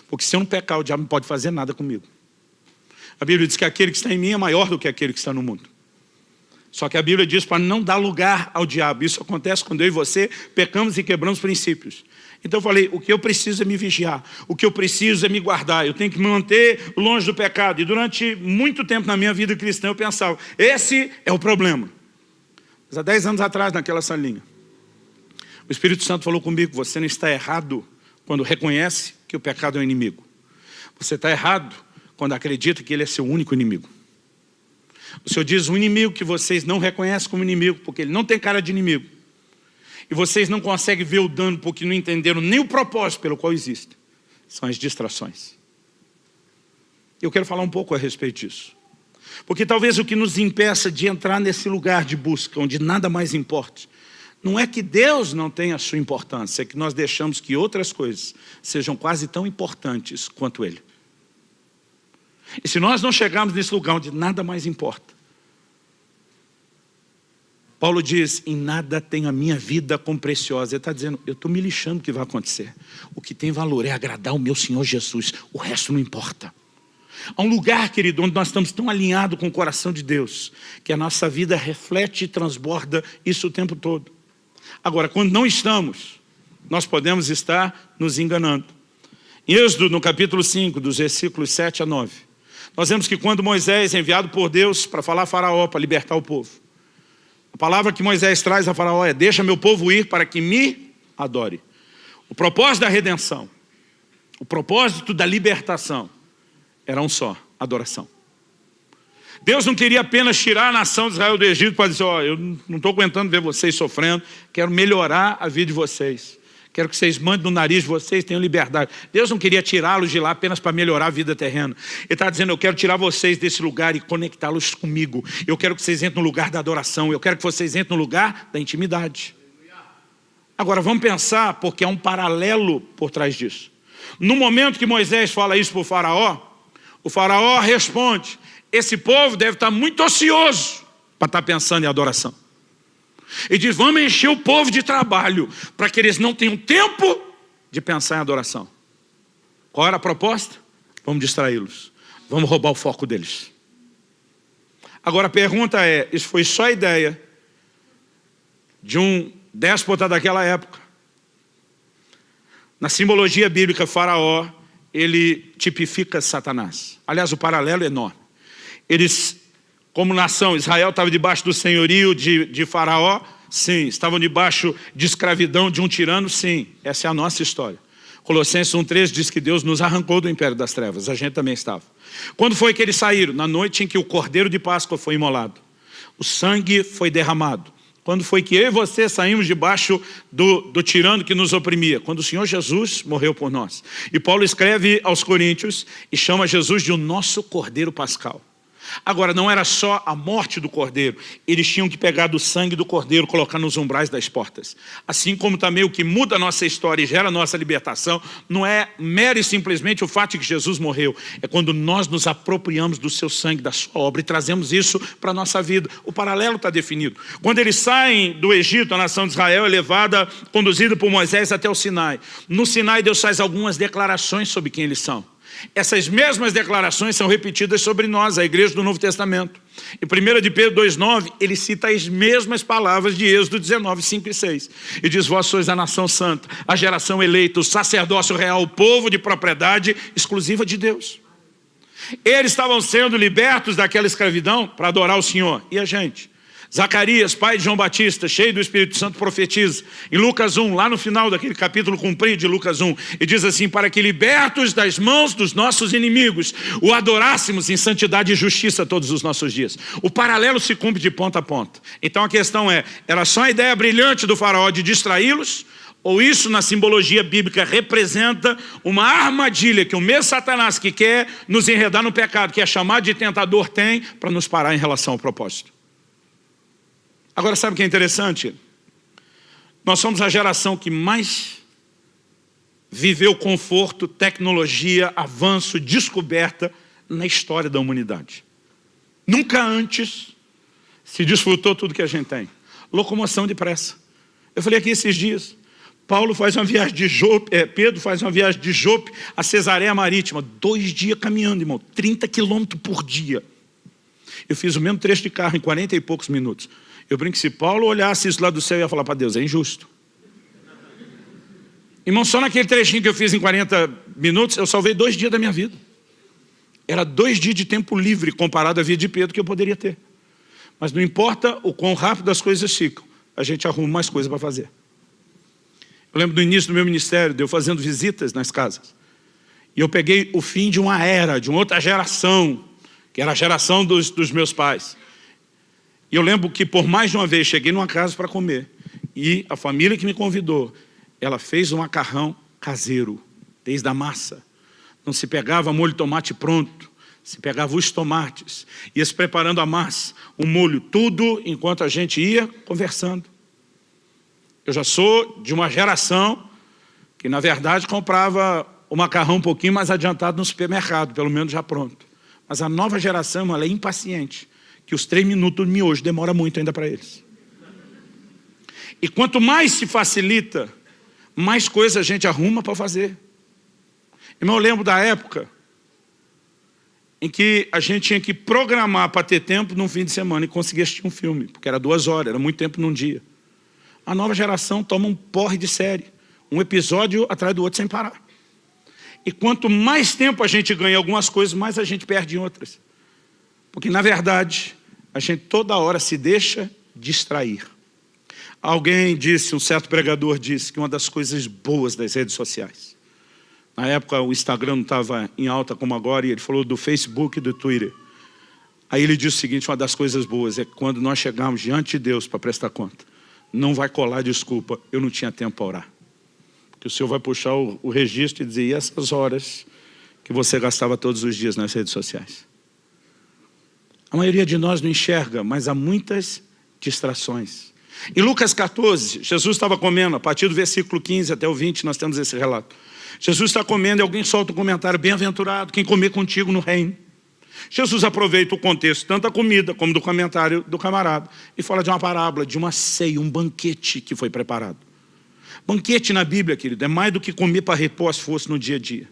Porque se eu não pecar, o diabo não pode fazer nada comigo. A Bíblia diz que aquele que está em mim é maior do que aquele que está no mundo. Só que a Bíblia diz para não dar lugar ao diabo. Isso acontece quando eu e você pecamos e quebramos princípios. Então eu falei, o que eu preciso é me vigiar. O que eu preciso é me guardar. Eu tenho que me manter longe do pecado. E durante muito tempo na minha vida cristã eu pensava, esse é o problema. Mas há 10 anos atrás, naquela salinha, o Espírito Santo falou comigo, você não está errado quando reconhece que o pecado é um inimigo. Você está errado quando acredita que ele é seu único inimigo. O Senhor diz, um inimigo que vocês não reconhecem como inimigo, porque ele não tem cara de inimigo. E vocês não conseguem ver o dano porque não entenderam nem o propósito pelo qual existe. São as distrações. Eu quero falar um pouco a respeito disso. Porque talvez o que nos impeça de entrar nesse lugar de busca, onde nada mais importa, não é que Deus não tenha a sua importância, é que nós deixamos que outras coisas sejam quase tão importantes quanto Ele. E se nós não chegarmos nesse lugar onde nada mais importa, Paulo diz, em nada tenho a minha vida como preciosa. Ele está dizendo, eu estou me lixando do que vai acontecer. O que tem valor é agradar o meu Senhor Jesus, o resto não importa. Há um lugar, querido, onde nós estamos tão alinhados com o coração de Deus, que a nossa vida reflete e transborda isso o tempo todo. Agora, quando não estamos, nós podemos estar nos enganando. Em Êxodo, no capítulo 5, dos versículos 7 a 9, nós vemos que quando Moisés é enviado por Deus para falar a Faraó, para libertar o povo, a palavra que Moisés traz a Faraó é, deixa meu povo ir para que me adore. O propósito da redenção, o propósito da libertação, era um só, adoração. Deus não queria apenas tirar a nação de Israel do Egito para dizer, eu não estou aguentando ver vocês sofrendo, quero melhorar a vida de vocês. Quero que vocês mandem no nariz de vocês, tenham liberdade. Deus não queria tirá-los de lá apenas para melhorar a vida terrena. Ele está dizendo, eu quero tirar vocês desse lugar e conectá-los comigo. Eu quero que vocês entrem no lugar da adoração. Eu quero que vocês entrem no lugar da intimidade. Agora, vamos pensar, porque há um paralelo por trás disso. No momento que Moisés fala isso para o faraó responde, esse povo deve estar muito ocioso para estar pensando em adoração. E diz, vamos encher o povo de trabalho, para que eles não tenham tempo de pensar em adoração. Qual era a proposta? Vamos distraí-los. Vamos roubar o foco deles. Agora a pergunta é, isso foi só a ideia de um déspota daquela época? Na simbologia bíblica, Faraó, ele tipifica Satanás. Aliás, o paralelo é enorme. Eles, como nação, Israel estava debaixo do senhorio de Faraó? Sim. Estavam debaixo de escravidão de um tirano? Sim. Essa é a nossa história. Colossenses 1,3 diz que Deus nos arrancou do império das trevas. A gente também estava. Quando foi que eles saíram? Na noite em que o cordeiro de Páscoa foi imolado. O sangue foi derramado. Quando foi que eu e você saímos debaixo do tirano que nos oprimia? Quando o Senhor Jesus morreu por nós. E Paulo escreve aos Coríntios e chama Jesus de o nosso cordeiro pascal. Agora, não era só a morte do cordeiro. Eles tinham que pegar do sangue do cordeiro, colocar nos umbrais das portas. Assim como também o que muda a nossa história e gera a nossa libertação, não é mero e simplesmente o fato de que Jesus morreu. É quando nós nos apropriamos do seu sangue, da sua obra, e trazemos isso para a nossa vida. O paralelo está definido. Quando eles saem do Egito, a nação de Israel é levada, conduzida por Moisés até o Sinai. No Sinai, Deus faz algumas declarações sobre quem eles são. Essas mesmas declarações são repetidas sobre nós, a igreja do Novo Testamento. Em 1 de Pedro 2,9, ele cita as mesmas palavras de Êxodo 19, 5 e 6. E diz, vós sois a nação santa, a geração eleita, o sacerdócio real, o povo de propriedade exclusiva de Deus. Eles estavam sendo libertos daquela escravidão para adorar o Senhor. E a gente? Zacarias, pai de João Batista, cheio do Espírito Santo, profetiza. Em Lucas 1, lá no final daquele capítulo comprido de Lucas 1, e diz assim, para que libertos das mãos dos nossos inimigos, o adorássemos em santidade e justiça todos os nossos dias. O paralelo se cumpre de ponta a ponta. Então a questão é, era só a ideia brilhante do faraó de distraí-los? Ou isso na simbologia bíblica representa uma armadilha que o mesmo Satanás que quer nos enredar no pecado, que é chamado de tentador, tem para nos parar em relação ao propósito? Agora, sabe o que é interessante? Nós somos a geração que mais viveu conforto, tecnologia, avanço, descoberta na história da humanidade. Nunca antes se desfrutou tudo que a gente tem. Locomoção depressa. Eu falei aqui esses dias, Paulo faz uma viagem de Jope, Pedro faz uma viagem de Jope a Cesareia Marítima, 2 dias caminhando, irmão, 30 quilômetros por dia. Eu fiz o mesmo trecho de carro em 40 e poucos minutos. Eu brinco que se Paulo olhasse isso lá do céu, ia falar para Deus, é injusto. Irmão, só naquele trechinho que eu fiz em 40 minutos, eu salvei 2 dias da minha vida. Era 2 dias de tempo livre comparado à vida de Pedro que eu poderia ter. Mas não importa o quão rápido as coisas ficam, a gente arruma mais coisas para fazer. Eu lembro do início do meu ministério, de eu fazendo visitas nas casas. E eu peguei o fim de uma era, de uma outra geração, que era a geração dos meus pais. E eu lembro que por mais de uma vez cheguei numa casa para comer. E a família que me convidou, ela fez um macarrão caseiro, desde a massa. Não se pegava molho de tomate pronto, se pegava os tomates. Ia se preparando a massa, o molho, tudo enquanto a gente ia conversando. Eu já sou de uma geração que na verdade comprava o macarrão um pouquinho mais adiantado no supermercado, pelo menos já pronto. Mas a nova geração, ela é impaciente. Que os 3 minutos de miojo demora muito ainda para eles. E quanto mais se facilita, mais coisa a gente arruma para fazer. Irmão, eu lembro da época em que a gente tinha que programar para ter tempo num fim de semana e conseguir assistir um filme, porque era 2 horas, era muito tempo num dia. A nova geração toma um porre de série, um episódio atrás do outro sem parar. E quanto mais tempo a gente ganha em algumas coisas, mais a gente perde em outras. Porque, na verdade, a gente toda hora se deixa distrair. Alguém disse, um certo pregador disse, que uma das coisas boas das redes sociais. Na época, o Instagram não estava em alta como agora, e ele falou do Facebook e do Twitter. Aí ele diz o seguinte, uma das coisas boas é que quando nós chegarmos diante de Deus para prestar conta, não vai colar desculpa, eu não tinha tempo para orar. Porque o Senhor vai puxar o registro e dizer, e essas horas que você gastava todos os dias nas redes sociais? A maioria de nós não enxerga, mas há muitas distrações. Em Lucas 14, Jesus estava comendo, a partir do versículo 15 até o 20, nós temos esse relato. Jesus está comendo e alguém solta um comentário, bem-aventurado quem comer contigo no reino. Jesus aproveita o contexto, tanto da comida como do comentário do camarada, e fala de uma parábola, de uma ceia, um banquete que foi preparado. Banquete na Bíblia, querido, é mais do que comer para repor as forças no dia a dia.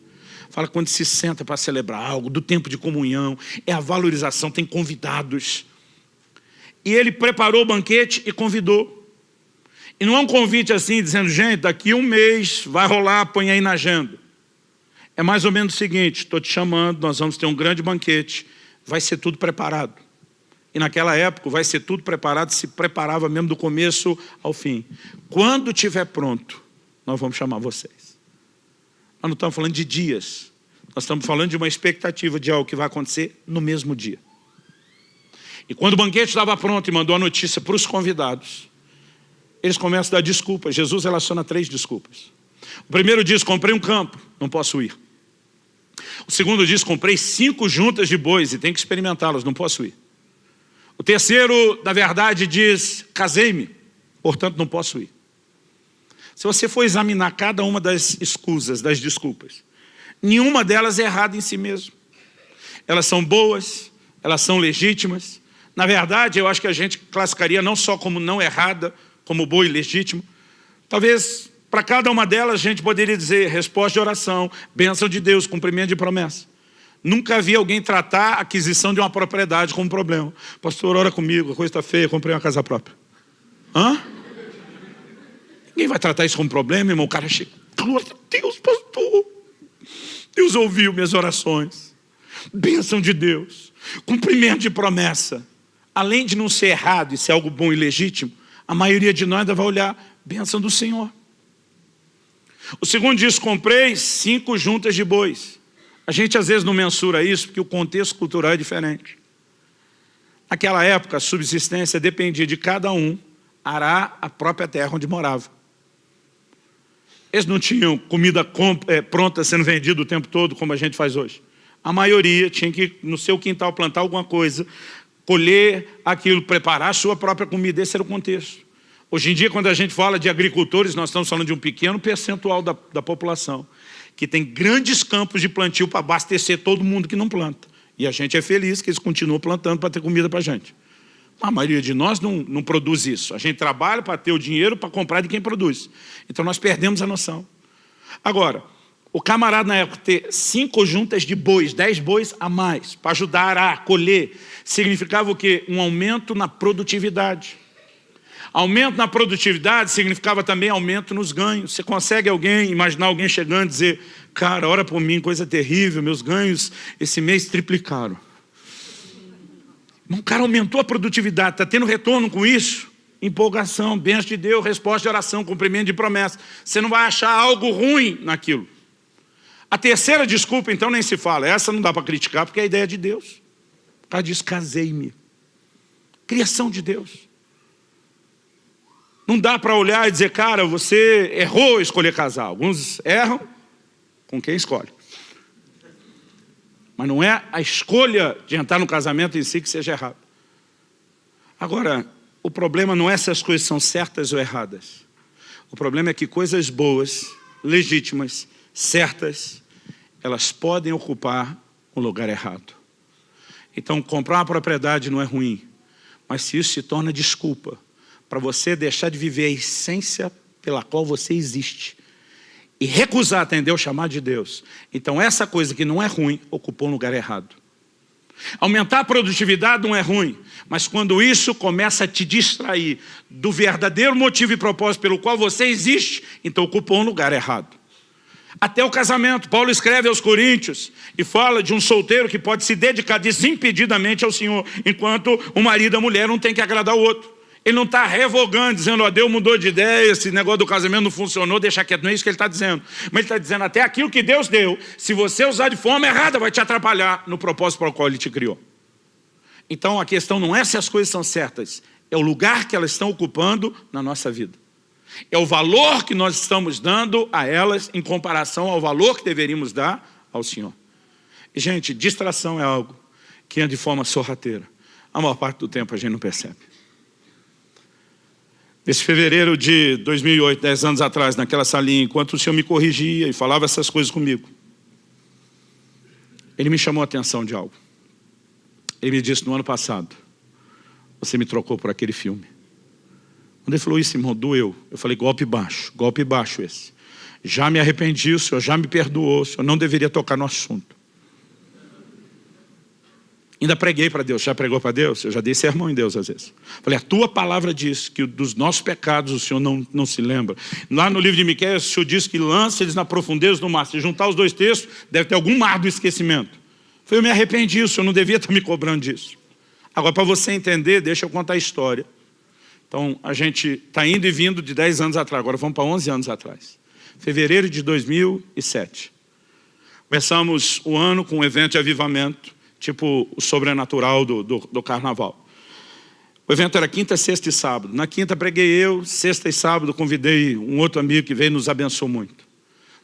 Fala quando se senta para celebrar algo, do tempo de comunhão, é a valorização, tem convidados. E ele preparou o banquete e convidou. E não é um convite assim, dizendo, gente, daqui um mês vai rolar, põe aí na agenda. É mais ou menos o seguinte, estou te chamando, nós vamos ter um grande banquete, vai ser tudo preparado. E naquela época, vai ser tudo preparado, se preparava mesmo do começo ao fim. Quando estiver pronto, nós vamos chamar vocês. Nós não estamos falando de dias, nós estamos falando de uma expectativa de algo que vai acontecer no mesmo dia. E quando o banquete estava pronto e mandou a notícia para os convidados, eles começam a dar desculpas. Jesus relaciona 3 desculpas. O primeiro diz, comprei um campo, não posso ir. O segundo diz, comprei 5 juntas de bois e tenho que experimentá-las, não posso ir. O terceiro, na verdade, diz, casei-me, portanto não posso ir. Se você for examinar cada uma das escusas, das desculpas, nenhuma delas é errada em si mesmo. Elas são boas, elas são legítimas. Na verdade, eu acho que a gente classificaria não só como não errada, como boa e legítimo. Talvez, para cada uma delas, a gente poderia dizer resposta de oração, bênção de Deus, cumprimento de promessa. Nunca vi alguém tratar a aquisição de uma propriedade como problema. Pastor, ora comigo, a coisa está feia, comprei uma casa própria. Hã? Ninguém vai tratar isso como problema, irmão. O cara chega, glória a Deus, pastor. Deus ouviu minhas orações. Bênção de Deus. Cumprimento de promessa. Além de não ser errado e ser algo bom e legítimo, a maioria de nós ainda vai olhar, bênção do Senhor. O segundo diz, comprei 5 juntas de bois. A gente às vezes não mensura isso porque o contexto cultural é diferente. Naquela época, a subsistência dependia de cada um arar a própria terra onde morava. Eles não tinham comida pronta sendo vendida o tempo todo, como a gente faz hoje. A maioria tinha que, no seu quintal, plantar alguma coisa, colher aquilo, preparar a sua própria comida. Esse era o contexto. Hoje em dia, quando a gente fala de agricultores, nós estamos falando de um pequeno percentual da população, que tem grandes campos de plantio para abastecer todo mundo que não planta. E a gente é feliz que eles continuam plantando para ter comida para a gente. A maioria de nós não produz isso. A gente trabalha para ter o dinheiro para comprar de quem produz. Então nós perdemos a noção. Agora, o camarada na época ter 5 juntas de bois, 10 bois a mais, para ajudar a colher, significava o quê? Um aumento na produtividade. Aumento na produtividade significava também aumento nos ganhos. Você consegue imaginar alguém chegando e dizer, cara, ora por mim, coisa terrível, meus ganhos esse mês triplicaram. O cara aumentou a produtividade, está tendo retorno com isso? Empolgação, bênção de Deus, resposta de oração, cumprimento de promessa. Você não vai achar algo ruim naquilo. A terceira desculpa, então, nem se fala. Essa não dá para criticar, porque é a ideia de Deus. O cara diz, casei-me. Criação de Deus. Não dá para olhar e dizer, cara, você errou ao escolher casar. Alguns erram com quem escolhe. Mas não é a escolha de entrar no casamento em si que seja errado. Agora, o problema não é se as coisas são certas ou erradas. O problema é que coisas boas, legítimas, certas, elas podem ocupar um lugar errado. Então, comprar uma propriedade não é ruim, mas se isso se torna desculpa para você deixar de viver a essência pela qual você existe e recusar atender o chamado de Deus, então essa coisa que não é ruim ocupou um lugar errado. Aumentar a produtividade não é ruim, mas quando isso começa a te distrair do verdadeiro motivo e propósito pelo qual você existe, então ocupou um lugar errado. Até o casamento, Paulo escreve aos Coríntios e fala de um solteiro que pode se dedicar desimpedidamente ao Senhor, enquanto o marido e a mulher não tem que agradar o outro. Ele não está revogando, dizendo, ó, Deus mudou de ideia, esse negócio do casamento não funcionou, deixa quieto, não é isso que ele está dizendo. Mas ele está dizendo, até aquilo que Deus deu, se você usar de forma errada, vai te atrapalhar no propósito para o qual Ele te criou. Então a questão não é se as coisas são certas, é o lugar que elas estão ocupando na nossa vida. É o valor que nós estamos dando a elas em comparação ao valor que deveríamos dar ao Senhor. E, gente, distração é algo que anda de forma sorrateira. A maior parte do tempo a gente não percebe. Nesse fevereiro de 2008, 10 anos atrás, naquela salinha, enquanto o Senhor me corrigia e falava essas coisas comigo, Ele me chamou a atenção de algo. Ele me disse: no ano passado, você me trocou por aquele filme. Quando ele falou isso, irmão, doeu. Eu falei: golpe baixo esse. Já me arrependi, o Senhor já me perdoou, o Senhor não deveria tocar no assunto. Ainda preguei para Deus. Já pregou para Deus? Eu já dei sermão em Deus às vezes. Falei: a tua palavra diz que dos nossos pecados o Senhor não se lembra. Lá no livro de Miqueias, o Senhor diz que lança eles na profundeza do mar. Se juntar os dois textos, deve ter algum mar do esquecimento. Eu me arrependi, o Senhor não devia estar me cobrando disso. Agora, para você entender, deixa eu contar a história. Então, a gente está indo e vindo de 10 anos atrás, agora vamos para 11 anos atrás. Fevereiro de 2007. Começamos o ano com um evento de avivamento, tipo o sobrenatural do carnaval. O evento era quinta, sexta e sábado. Na quinta preguei eu, sexta e sábado convidei um outro amigo que veio e nos abençoou muito.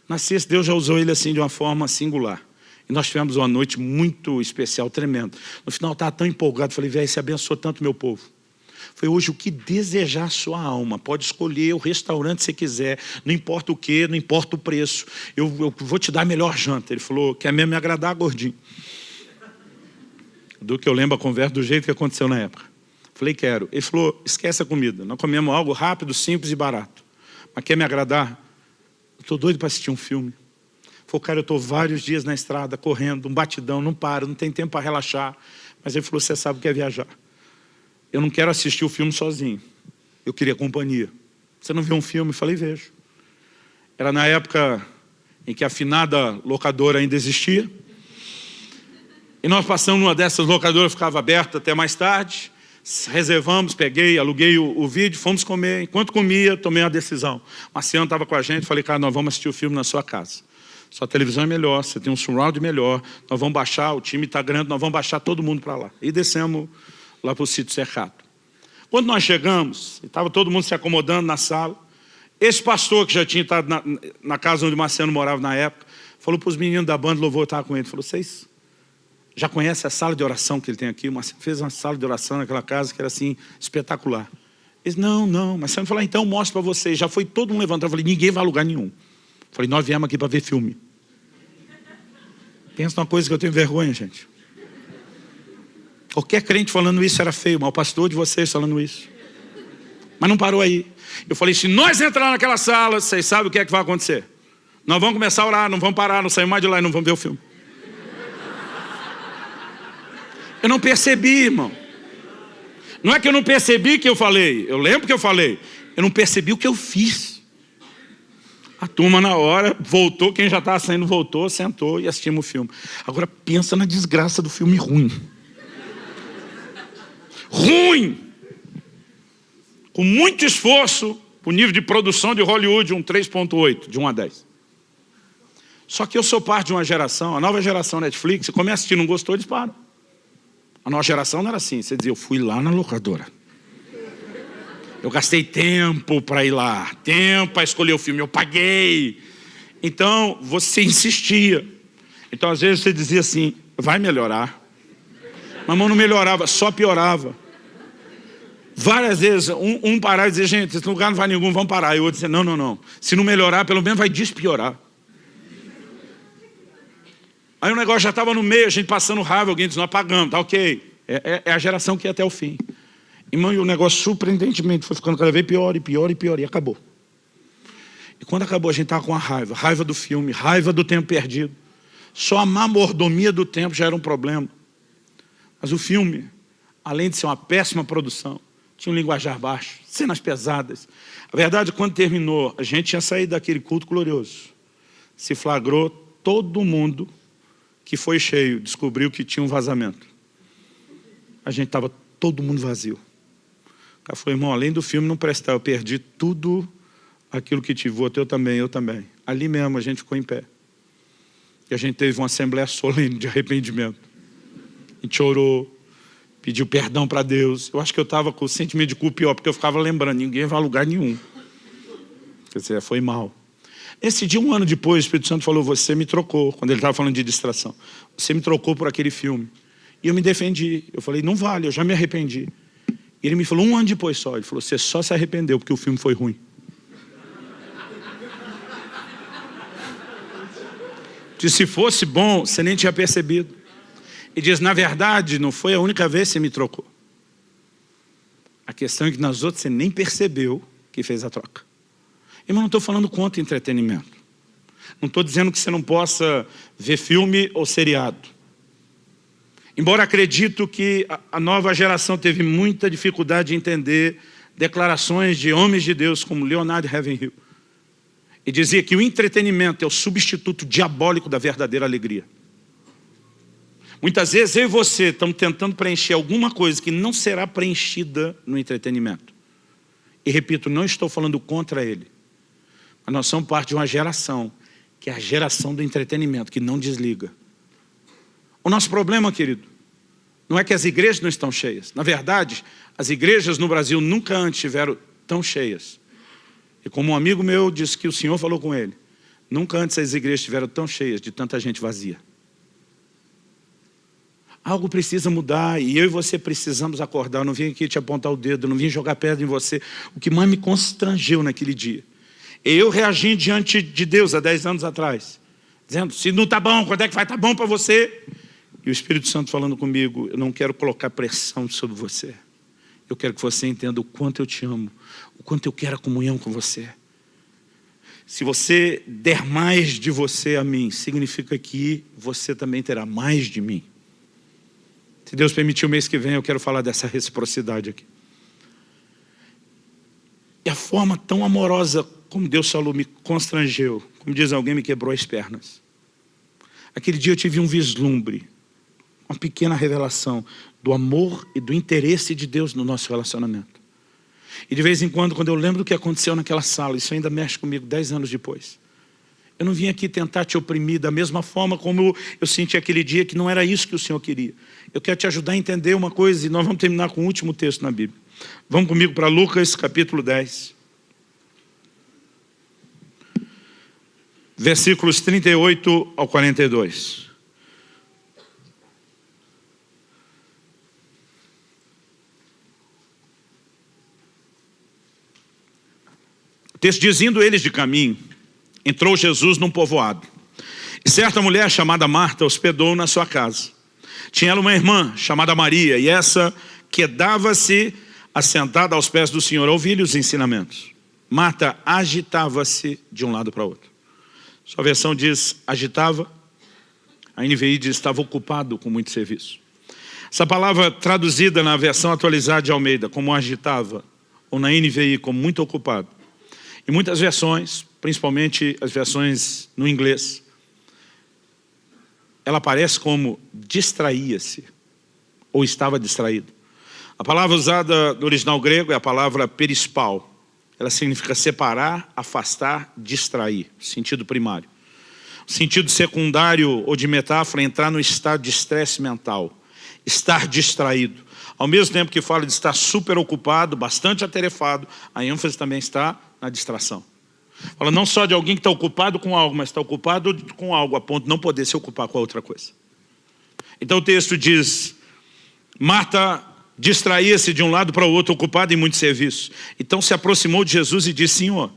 Na sexta, Deus já usou ele assim de uma forma singular. E nós tivemos uma noite muito especial, tremenda. No final eu estava tão empolgado, falei: velho, você abençoou tanto meu povo. Foi hoje o que desejar a sua alma. Pode escolher o restaurante que você quiser. Não importa o que, não importa o preço. Eu vou te dar a melhor janta. Ele falou: quer mesmo me agradar, gordinho? Do que eu lembro a conversa do jeito que aconteceu na época. Falei: quero. Ele falou: esquece a comida. Nós comemos algo rápido, simples e barato. Mas quer me agradar? Eu estou doido para assistir um filme. Falei: cara, eu estou vários dias na estrada, correndo, um batidão, não paro, não tem tempo para relaxar. Mas ele falou: você sabe o que é viajar. Eu não quero assistir o filme sozinho. Eu queria companhia. Você não viu um filme? Eu falei: vejo. Era na época em que a afinada locadora ainda existia. E nós passamos numa dessas locadoras, ficava aberta até mais tarde. Reservamos, peguei, aluguei o vídeo, fomos comer. Enquanto comia, tomei uma decisão. Marciano estava com a gente, falei: cara, nós vamos assistir o filme na sua casa. Sua televisão é melhor, você tem um surround melhor. Nós vamos baixar, o time está grande, nós vamos baixar todo mundo para lá. E descemos lá para o sítio cercado. Quando nós chegamos, estava todo mundo se acomodando na sala. Esse pastor, que já tinha estado na casa onde o Marciano morava na época, falou para os meninos da banda, louvor, estava com ele, falou: vocês já conhecem a sala de oração que ele tem aqui? O Marciano fez uma sala de oração naquela casa que era assim, espetacular. Eles: não. Marciano falou: então mostra para vocês. Já foi todo mundo levantado. Eu falei: ninguém vai a lugar nenhum. Eu falei: nós viemos aqui para ver filme. Pensa numa coisa que eu tenho vergonha, gente. Qualquer crente falando isso era feio, mas o pastor de vocês falando isso. Mas não parou aí. Eu falei: se nós entrar naquela sala, vocês sabem o que é que vai acontecer. Nós vamos começar a orar, não vamos parar, não saímos mais de lá e não vamos ver o filme. Eu não percebi, irmão. Não é que eu não percebi que eu falei. Eu lembro que eu falei. Eu não percebi o que eu fiz. A turma na hora voltou, quem já estava saindo voltou, sentou e assistimos o filme. Agora pensa na desgraça do filme ruim. Ruim! Com muito esforço, o nível de produção de Hollywood, um 3.8, de 1 a 10. Só que eu sou parte de uma geração, a nova geração Netflix, você começa a assistir, não gostou, eles param. A nova geração não era assim, você dizia: eu fui lá na locadora. Eu gastei tempo para ir lá, tempo para escolher o filme, eu paguei. Então, você insistia. Então, às vezes, você dizia assim: vai melhorar. Mas não melhorava, só piorava. Várias vezes, um parava e dizia: gente, esse lugar não vai nenhum, vamos parar. E o outro dizia: não. Se não melhorar, pelo menos vai despiorar. Aí o negócio já estava no meio, a gente passando raiva, alguém disse: nós pagamos, tá ok. É a geração que ia até o fim. Irmão, e o negócio surpreendentemente foi ficando cada vez pior, e acabou. E quando acabou, a gente estava com a raiva do filme, raiva do tempo perdido. Só a má mordomia do tempo já era um problema. Mas o filme, além de ser uma péssima produção, tinha um linguajar baixo, cenas pesadas. A verdade, quando terminou, a gente tinha saído daquele culto glorioso. Se flagrou, todo mundo que foi cheio descobriu que tinha um vazamento. A gente estava todo mundo vazio. O cara falou: irmão, além do filme não prestar, eu perdi tudo aquilo que tive. Eu também. Ali mesmo a gente ficou em pé. E a gente teve uma assembleia solene de arrependimento. A gente orou, pediu perdão para Deus. Eu acho que eu estava com o sentimento de culpa pior, porque eu ficava lembrando, ninguém vai a lugar nenhum. Quer dizer, foi mal. Esse dia, um ano depois, o Espírito Santo falou, você me trocou, quando ele estava falando de distração. Você me trocou por aquele filme. E eu me defendi. Eu falei, não vale, eu já me arrependi. E ele me falou, um ano depois só, ele falou, você só se arrependeu porque o filme foi ruim. Se fosse bom, você nem tinha percebido. E diz, na verdade, não foi a única vez que você me trocou. A questão é que nas outras você nem percebeu que fez a troca. Irmão, não estou falando contra entretenimento. Não estou dizendo que você não possa ver filme ou seriado. Embora acredito que a nova geração teve muita dificuldade de entender declarações de homens de Deus como Leonardo Ravenhill. E dizia que o entretenimento é o substituto diabólico da verdadeira alegria. Muitas vezes eu e você estamos tentando preencher alguma coisa que não será preenchida no entretenimento. E repito, não estou falando contra ele. Mas nós somos parte de uma geração, que é a geração do entretenimento, que não desliga. O nosso problema, querido, não é que as igrejas não estão cheias. Na verdade, as igrejas no Brasil nunca antes estiveram tão cheias. E como um amigo meu disse que o Senhor falou com ele, nunca antes as igrejas estiveram tão cheias de tanta gente vazia. Algo precisa mudar e eu e você precisamos acordar. Eu não vim aqui te apontar o dedo, eu não vim jogar pedra em você. O que mais me constrangeu naquele dia é eu reagindo diante de Deus há 10 anos atrás, dizendo, se não está bom, quando é que vai estar bom para você? E o Espírito Santo falando comigo, eu não quero colocar pressão sobre você. Eu quero que você entenda o quanto eu te amo, o quanto eu quero a comunhão com você. Se você der mais de você a mim, significa que você também terá mais de mim. Se Deus permitir, o mês que vem eu quero falar dessa reciprocidade aqui. E a forma tão amorosa como Deus falou me constrangeu. Como diz alguém, me quebrou as pernas. Aquele dia eu tive um vislumbre, uma pequena revelação do amor e do interesse de Deus no nosso relacionamento. E de vez em quando eu lembro do que aconteceu naquela sala, isso ainda mexe comigo 10 anos depois. Eu não vim aqui tentar te oprimir da mesma forma como eu senti aquele dia que não era isso que o Senhor queria. Eu quero te ajudar a entender uma coisa e nós vamos terminar com o último texto na Bíblia. Vamos comigo para Lucas capítulo 10. Versículos 38 ao 42. O texto diz, indo eles de caminho, entrou Jesus num povoado. E certa mulher chamada Marta hospedou na sua casa. Tinha ela uma irmã chamada Maria, e essa quedava-se assentada aos pés do Senhor, a ouvir-lhe os ensinamentos. Marta agitava-se de um lado para o outro. Sua versão diz agitava, a NVI diz estava ocupado com muito serviço. Essa palavra traduzida na versão atualizada de Almeida como agitava, ou na NVI como muito ocupado. Em muitas versões, principalmente as versões no inglês, ela aparece como distraía-se, ou estava distraído. A palavra usada no original grego é a palavra perispal. Ela significa separar, afastar, distrair, sentido primário. O sentido secundário ou de metáfora é entrar no estado de estresse mental, estar distraído. Ao mesmo tempo que fala de estar super ocupado, bastante atarefado, a ênfase também está na distração. Fala não só de alguém que está ocupado com algo, mas está ocupado com algo a ponto de não poder se ocupar com a outra coisa. Então o texto diz, Marta distraía-se de um lado para o outro, ocupada em muito serviço. Então se aproximou de Jesus e disse, Senhor,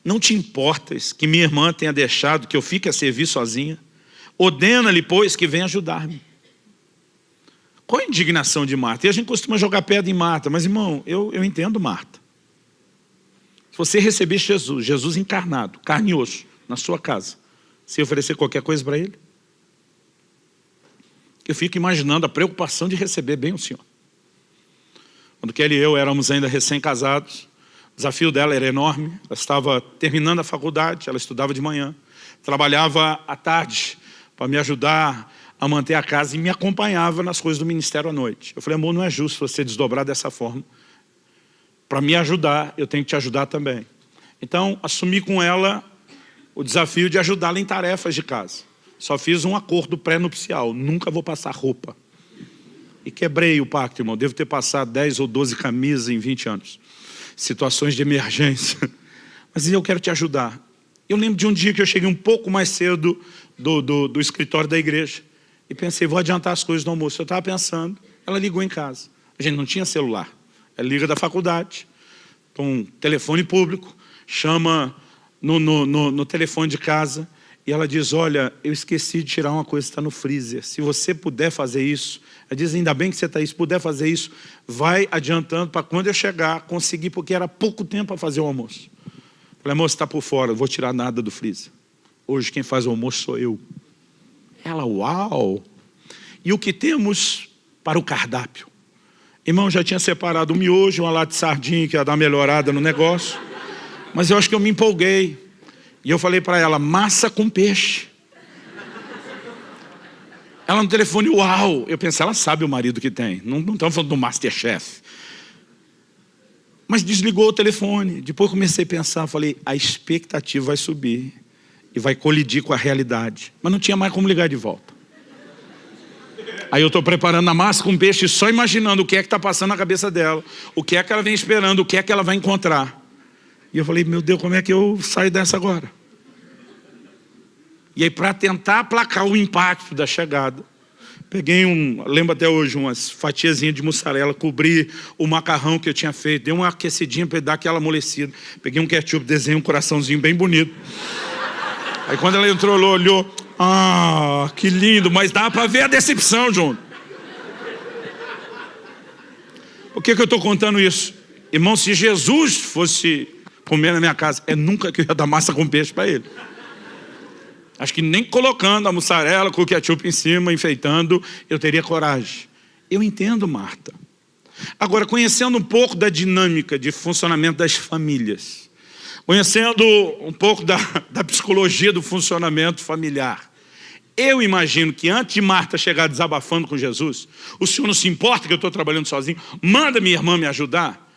não te importas que minha irmã tenha deixado que eu fique a servir sozinha? Ordena-lhe, pois, que venha ajudar-me. Qual a indignação de Marta? E a gente costuma jogar pedra em Marta, mas irmão, eu entendo Marta. Se você recebesse Jesus, Jesus encarnado, carne e osso, na sua casa, você oferecer qualquer coisa para ele? Eu fico imaginando a preocupação de receber bem o Senhor. Quando Kelly e eu éramos ainda recém-casados, o desafio dela era enorme. Ela estava terminando a faculdade, ela estudava de manhã, trabalhava à tarde para me ajudar a manter a casa e me acompanhava nas coisas do ministério à noite. Eu falei, amor, não é justo você desdobrar dessa forma. Para me ajudar, eu tenho que te ajudar também. Então, assumi com ela o desafio de ajudá-la em tarefas de casa. Só fiz um acordo pré-nupcial, nunca vou passar roupa. E quebrei o pacto, irmão. Devo ter passado 10 ou 12 camisas em 20 anos. Situações de emergência. Mas eu quero te ajudar. Eu lembro de um dia que eu cheguei um pouco mais cedo do escritório da igreja. E pensei, vou adiantar as coisas do almoço. Eu estava pensando, ela ligou em casa. A gente não tinha celular. Ela liga da faculdade, com telefone público, chama no telefone de casa. E ela diz, olha, eu esqueci de tirar uma coisa que está no freezer. Se você puder fazer isso, ela diz, ainda bem que você está aí, se puder fazer isso, vai adiantando para quando eu chegar, conseguir, porque era pouco tempo para fazer o almoço. Falei, moça, está por fora, não vou tirar nada do freezer. Hoje quem faz o almoço sou eu. Ela, uau! E o que temos para o cardápio? Irmão, já tinha separado um miojo, uma lata de sardinha, que ia dar uma melhorada no negócio. Mas eu acho que eu me empolguei. E eu falei para ela, massa com peixe. Ela no telefone, uau! Eu pensei, ela sabe o marido que tem. Não estamos falando do Masterchef. Mas desligou o telefone. Depois comecei a pensar, falei, a expectativa vai subir. E vai colidir com a realidade. Mas não tinha mais como ligar de volta. Aí eu estou preparando a massa com peixe, só imaginando o que é que está passando na cabeça dela. O que é que ela vem esperando, o que é que ela vai encontrar. E eu falei, meu Deus, como é que eu saio dessa agora? E aí, para tentar aplacar o impacto da chegada, peguei lembro até hoje, umas fatiazinhas de mussarela, cobri o macarrão que eu tinha feito, dei uma aquecidinha para dar aquela amolecida. Peguei um ketchup, desenhei um coraçãozinho bem bonito. Aí quando ela entrou, ela olhou, que lindo, mas dá para ver a decepção, João. Por que eu estou contando isso? Irmão, se Jesus fosse comer na minha casa, nunca que eu ia dar massa com peixe para ele. Acho que nem colocando a mussarela com o ketchup em cima, enfeitando, eu teria coragem. Eu entendo, Marta. Agora, conhecendo um pouco da dinâmica de funcionamento das famílias, conhecendo um pouco da psicologia do funcionamento familiar, eu imagino que antes de Marta chegar desabafando com Jesus, o Senhor não se importa que eu estou trabalhando sozinho, manda minha irmã me ajudar.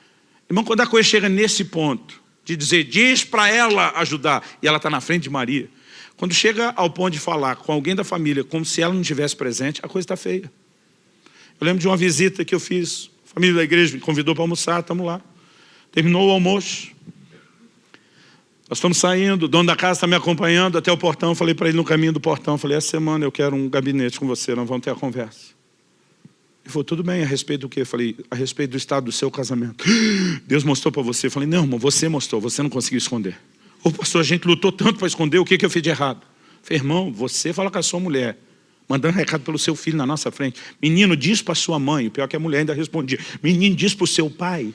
Irmão, quando a coisa chega nesse ponto, de dizer, diz para ela ajudar, e ela está na frente de Maria, quando chega ao ponto de falar com alguém da família, como se ela não estivesse presente, a coisa está feia. Eu lembro de uma visita que eu fiz, a família da igreja me convidou para almoçar, estamos lá. Terminou o almoço, nós estamos saindo, o dono da casa está me acompanhando até o portão, falei para ele no caminho do portão, falei, essa semana eu quero um gabinete com você, nós vamos ter a conversa. Ele falou, tudo bem, a respeito do quê? Eu falei, a respeito do estado do seu casamento. Deus mostrou para você. Eu falei, não, irmão, você mostrou, você não conseguiu esconder. Ô pastor, a gente lutou tanto para esconder, o que eu fiz de errado? Eu falei, irmão, você fala com a sua mulher, mandando recado pelo seu filho na nossa frente. Menino, diz para sua mãe, o pior é que a mulher ainda respondia. Menino, diz para o seu pai. Eu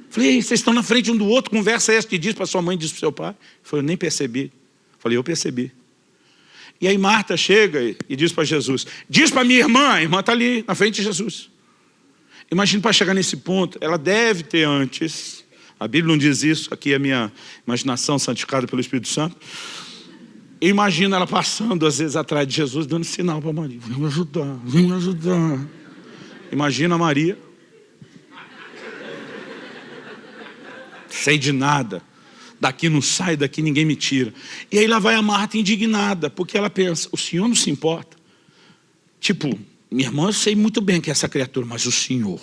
falei, vocês estão na frente um do outro, conversa essa que diz para sua mãe, diz para o seu pai. Ele falou, eu nem percebi. Eu falei, eu percebi. E aí Marta chega e diz para Jesus, diz para minha irmã, a irmã está ali na frente de Jesus. Imagina, para chegar nesse ponto, ela deve ter antes, a Bíblia não diz isso, aqui é a minha imaginação santificada pelo Espírito Santo. Eu imagino ela passando às vezes atrás de Jesus, dando sinal para Maria, vem me ajudar, vem me ajudar. Imagina a Maria, sei de nada. Daqui não sai, daqui ninguém me tira. E aí lá vai a Marta indignada, porque ela pensa, o Senhor não se importa. Tipo, minha irmã, eu sei muito bem que é essa criatura, mas o Senhor,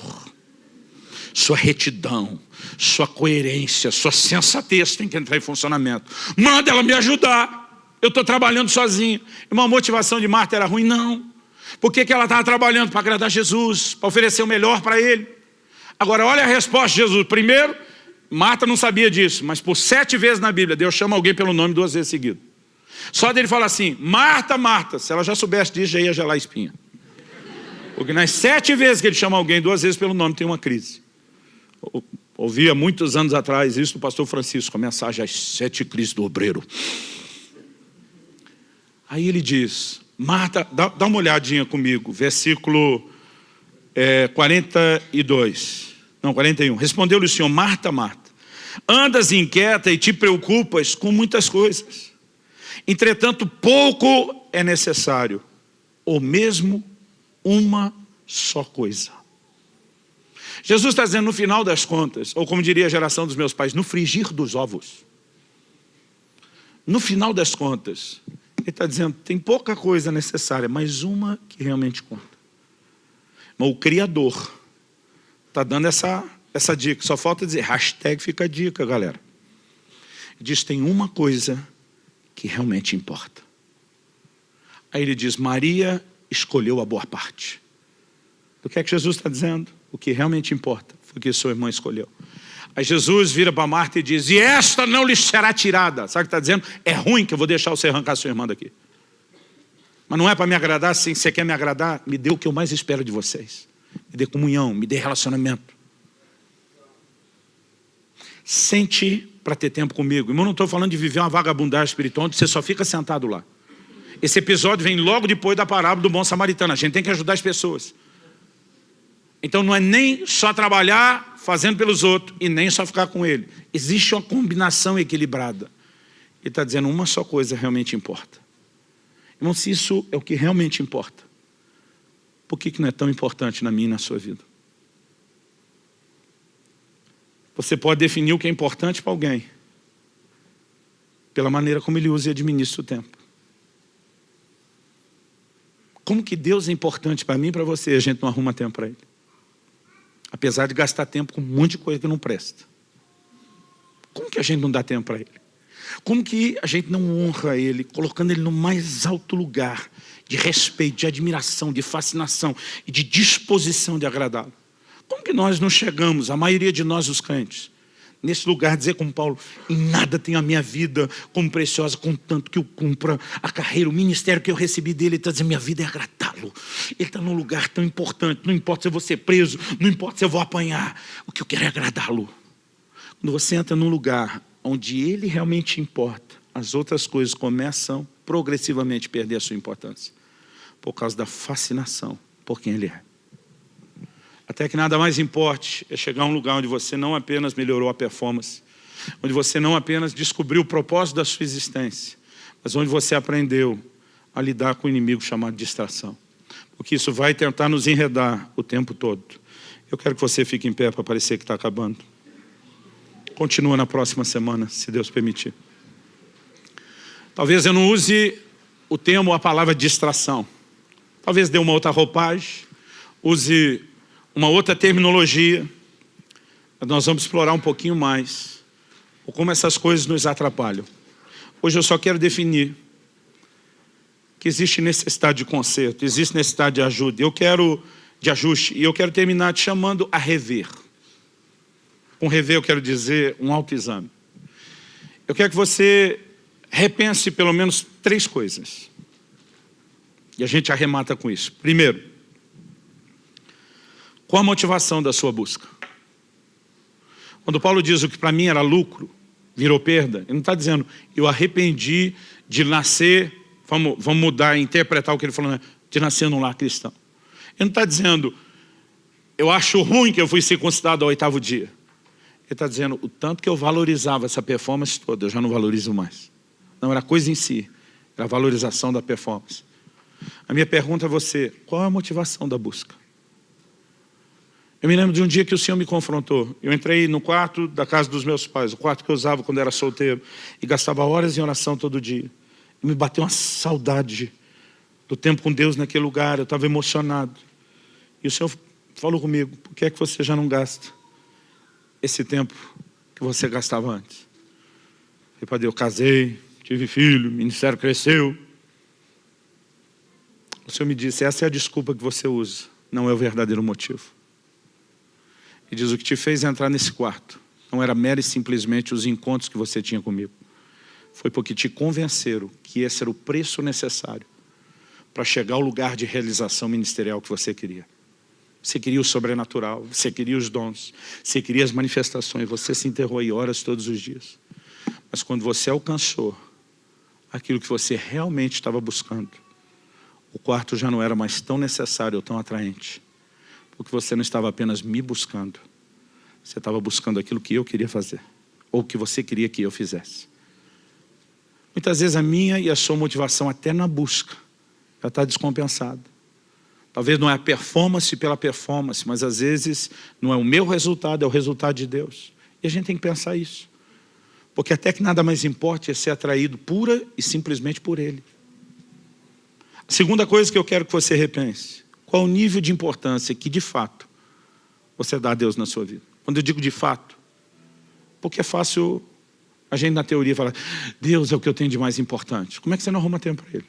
sua retidão, sua coerência, sua sensatez tem que entrar em funcionamento. Manda ela me ajudar. Eu estou trabalhando sozinho. Uma motivação de Marta era ruim? Não. Por que ela estava trabalhando? Para agradar Jesus, para oferecer o melhor para ele. Agora, olha a resposta de Jesus. Primeiro, Marta não sabia disso, mas por 7 vezes na Bíblia, Deus chama alguém pelo nome 2 vezes seguido. Só dele falar assim, Marta, Marta, se ela já soubesse disso, já ia gelar a espinha. Porque nas 7 vezes que ele chama alguém 2 vezes pelo nome, tem uma crise. Ouvia muitos anos atrás isso do pastor Francisco, a mensagem As 7 crises do obreiro. Aí ele diz, Marta, dá uma olhadinha comigo, versículo 42, não, 41. Respondeu-lhe o Senhor, Marta, Marta, andas inquieta e te preocupas com muitas coisas. Entretanto, pouco é necessário, ou mesmo uma só coisa. Jesus está dizendo, no final das contas, ou como diria a geração dos meus pais, no frigir dos ovos. No final das contas, ele está dizendo, tem pouca coisa necessária, mas uma que realmente conta. Mas o Criador está dando essa dica. Só falta dizer, hashtag fica a dica, galera. Diz, tem uma coisa que realmente importa. Aí ele diz, Maria escolheu a boa parte. O que é que Jesus está dizendo? O que realmente importa foi o que sua irmã escolheu. Aí Jesus vira para Marta e diz, e esta não lhe será tirada. Sabe o que está dizendo? É ruim que eu vou deixar você arrancar sua irmã daqui. Mas não é para me agradar, se você quer me agradar, me dê o que eu mais espero de vocês. Me dê comunhão, me dê relacionamento. Sente para ter tempo comigo. Irmão, não estou falando de viver uma vagabundagem espiritual onde você só fica sentado lá. Esse episódio vem logo depois da parábola do bom samaritano. A gente tem que ajudar as pessoas. Então não é nem só trabalhar fazendo pelos outros e nem só ficar com ele. Existe uma combinação equilibrada. Ele está dizendo uma só coisa realmente importa. Irmão, se isso é o que realmente importa, por que não é tão importante na minha e na sua vida? Você pode definir o que é importante para alguém pela maneira como ele usa e administra o tempo. Como que Deus é importante para mim e para você e a gente não arruma tempo para ele? Apesar de gastar tempo com um monte de coisa que não presta. Como que a gente não dá tempo para ele? Como que a gente não honra ele, colocando ele no mais alto lugar de respeito, de admiração, de fascinação e de disposição de agradá-lo? Como que nós não chegamos, a maioria de nós os crentes, nesse lugar, dizer como Paulo, em nada tenho a minha vida como preciosa, contanto que eu cumpra a carreira, o ministério que eu recebi dele. Ele está dizendo, minha vida é agradá-lo. Ele está num lugar tão importante, não importa se eu vou ser preso, não importa se eu vou apanhar, o que eu quero é agradá-lo. Quando você entra num lugar onde ele realmente importa, as outras coisas começam progressivamente a perder a sua importância, por causa da fascinação por quem ele é. Até que nada mais importe é chegar a um lugar onde você não apenas melhorou a performance, onde você não apenas descobriu o propósito da sua existência, mas onde você aprendeu a lidar com o inimigo chamado distração. Porque isso vai tentar nos enredar o tempo todo. Eu quero que você fique em pé para parecer que está acabando. Continua na próxima semana, se Deus permitir. Talvez eu não use o termo ou a palavra distração. Talvez dê uma outra roupagem, use uma outra terminologia. Nós vamos explorar um pouquinho mais como essas coisas nos atrapalham. Hoje eu só quero definir que existe necessidade de conserto, existe necessidade de ajuda, de ajuste, e eu quero terminar te chamando a rever. Com rever eu quero dizer um autoexame. Eu quero que você repense pelo menos 3 coisas. E a gente arremata com isso. Primeiro, qual a motivação da sua busca? Quando Paulo diz o que para mim era lucro, virou perda, ele não está dizendo, eu arrependi de nascer, vamos mudar, interpretar o que ele falou, né? De nascer num lar cristão. Ele não está dizendo, eu acho ruim que eu fui circuncidado ao 8º dia. Ele está dizendo, o tanto que eu valorizava essa performance toda, eu já não valorizo mais. Não era coisa em si, era a valorização da performance. A minha pergunta a você, qual é a motivação da busca? Eu me lembro de um dia que o Senhor me confrontou. Eu entrei no quarto da casa dos meus pais, o quarto que eu usava quando era solteiro, e gastava horas em oração todo dia. E me bateu uma saudade do tempo com Deus naquele lugar, eu estava emocionado. E o Senhor falou comigo, por que é que você já não gasta esse tempo que você gastava antes? Eu falei, eu casei, tive filho, o ministério cresceu. O Senhor me disse, essa é a desculpa que você usa, não é o verdadeiro motivo. E diz, o que te fez entrar nesse quarto não era mero e simplesmente os encontros que você tinha comigo. Foi porque te convenceram que esse era o preço necessário para chegar ao lugar de realização ministerial que você queria. Você queria o sobrenatural, você queria os dons, você queria as manifestações, você se enterrou aí horas todos os dias. Mas quando você alcançou aquilo que você realmente estava buscando, o quarto já não era mais tão necessário ou tão atraente. Porque você não estava apenas me buscando, você estava buscando aquilo que eu queria fazer, ou que você queria que eu fizesse. Muitas vezes a minha e a sua motivação até na busca já está descompensada. Talvez não é a performance pela performance, mas às vezes não é o meu resultado, é o resultado de Deus. E a gente tem que pensar isso. Porque até que nada mais importa é ser atraído pura e simplesmente por Ele. A segunda coisa que eu quero que você repense, qual Qual o nível de importância que, de fato, você dá a Deus na sua vida? Quando eu digo de fato, porque é fácil a gente, na teoria, falar: Deus é o que eu tenho de mais importante. Como é que você não arruma tempo para Ele?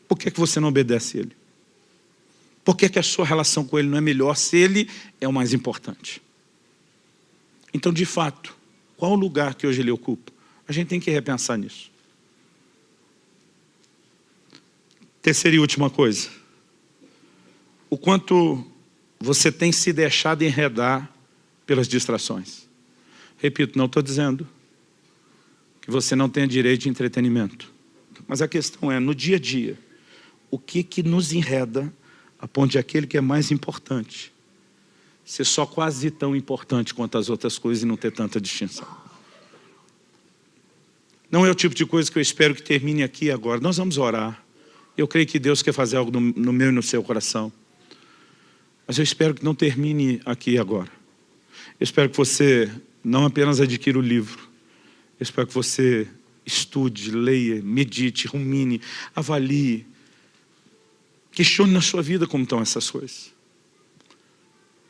Por que você não obedece a Ele? Por que a sua relação com Ele não é melhor se Ele é o mais importante? Então, de fato, qual o lugar que hoje Ele ocupa? A gente tem que repensar nisso. Terceira e última coisa. O quanto você tem se deixado enredar pelas distrações. Repito, não estou dizendo que você não tenha direito de entretenimento. Mas a questão é, no dia a dia, o que nos enreda a ponto de aquele que é mais importante ser só quase tão importante quanto as outras coisas e não ter tanta distinção. Não é o tipo de coisa que eu espero que termine aqui agora. Nós vamos orar. Eu creio que Deus quer fazer algo no meu e no seu coração. Mas eu espero que não termine aqui agora. Eu espero que você não apenas adquira o livro. Eu espero que você estude, leia, medite, rumine, avalie. Questione na sua vida como estão essas coisas.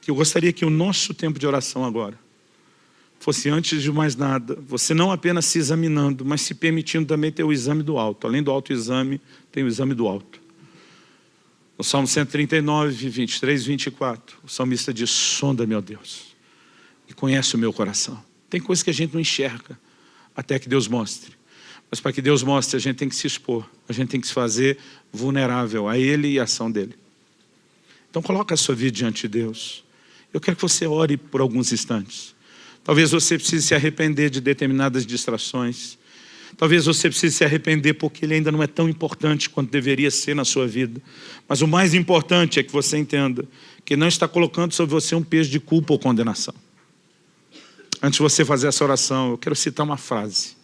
Eu gostaria que o nosso tempo de oração agora fosse, antes de mais nada, você não apenas se examinando, mas se permitindo também ter o exame do alto. Além do autoexame, tem o exame do alto. No Salmo 139, 23, 24, o salmista diz: sonda-me, ó Deus, e conhece o meu coração. Tem coisas que a gente não enxerga até que Deus mostre. Mas para que Deus mostre, a gente tem que se expor. A gente tem que se fazer vulnerável a Ele e a ação dEle. Então coloca a sua vida diante de Deus. Eu quero que você ore por alguns instantes. Talvez você precise se arrepender de determinadas distrações. Talvez você precise se arrepender porque ele ainda não é tão importante quanto deveria ser na sua vida. Mas o mais importante é que você entenda que não está colocando sobre você um peso de culpa ou condenação. Antes de você fazer essa oração, eu quero citar uma frase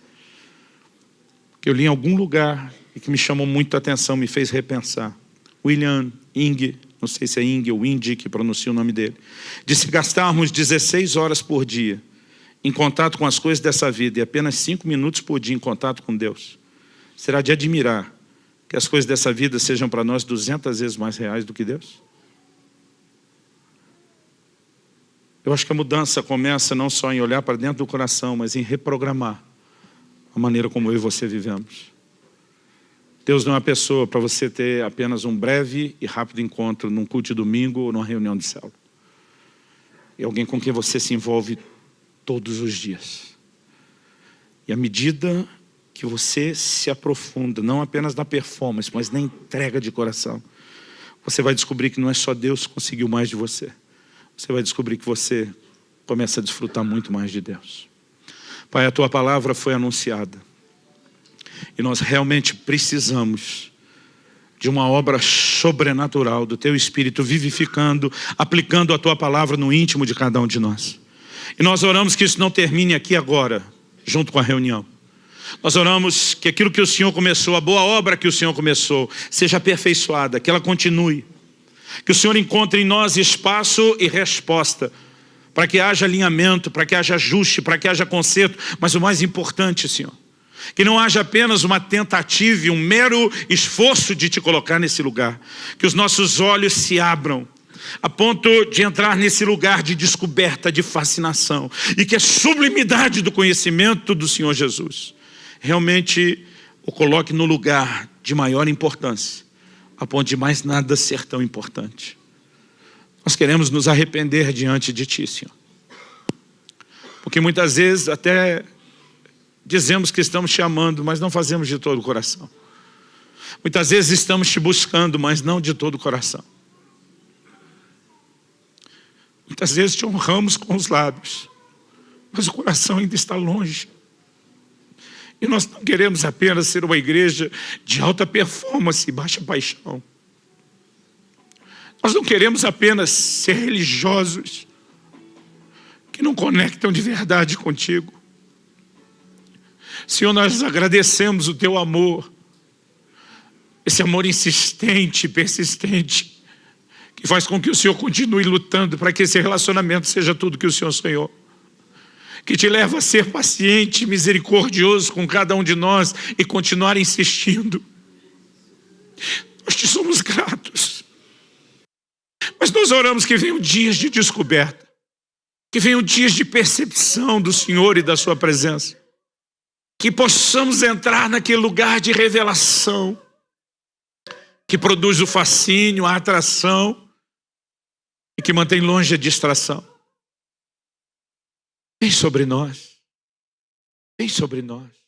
que eu li em algum lugar e que me chamou muito a atenção, me fez repensar. William Ing, não sei se é Ing ou Indy que pronuncia o nome dele, disse: gastarmos 16 horas por dia em contato com as coisas dessa vida e apenas 5 minutos por dia em contato com Deus, será de admirar que as coisas dessa vida sejam para nós 200 vezes mais reais do que Deus? Eu acho que a mudança começa não só em olhar para dentro do coração, mas em reprogramar a maneira como eu e você vivemos. Deus não é uma pessoa para você ter apenas um breve e rápido encontro num culto de domingo ou numa reunião de célula. É alguém com quem você se envolve todos os dias. E à medida que você se aprofunda, não apenas na performance, mas na entrega de coração, você vai descobrir que não é só Deus que conseguiu mais de você. Você vai descobrir que você começa a desfrutar muito mais de Deus. Pai, a Tua palavra foi anunciada. E nós realmente precisamos de uma obra sobrenatural do Teu Espírito vivificando, aplicando a Tua palavra no íntimo de cada um de nós. E nós oramos que isso não termine aqui agora, junto com a reunião. Nós oramos que aquilo que o Senhor começou, a boa obra que o Senhor começou, seja aperfeiçoada, que ela continue. Que o Senhor encontre em nós espaço e resposta, para que haja alinhamento, para que haja ajuste, para que haja conserto. Mas o mais importante, Senhor, que não haja apenas uma tentativa e um mero esforço de Te colocar nesse lugar. Que os nossos olhos se abram a ponto de entrar nesse lugar de descoberta, de fascinação. E que a sublimidade do conhecimento do Senhor Jesus realmente o coloque no lugar de maior importância, a ponto de mais nada ser tão importante. Nós queremos nos arrepender diante de Ti, Senhor. Porque muitas vezes até dizemos que estamos Te amando, mas não fazemos de todo o coração. Muitas vezes estamos Te buscando, mas não de todo o coração. Muitas vezes Te honramos com os lábios, mas o coração ainda está longe. E nós não queremos apenas ser uma igreja de alta performance e baixa paixão. Nós não queremos apenas ser religiosos que não conectam de verdade contigo. Senhor, nós agradecemos o Teu amor, esse amor insistente, persistente, que faz com que o Senhor continue lutando para que esse relacionamento seja tudo que o Senhor sonhou. Que Te leva a ser paciente, misericordioso com cada um de nós e continuar insistindo. Nós Te somos gratos. nós oramos que venham dias de descoberta, que venham dias de percepção do Senhor e da sua presença, que possamos entrar naquele lugar de revelação, que produz o fascínio, a atração e que mantém longe a distração. Vem sobre nós, vem sobre nós.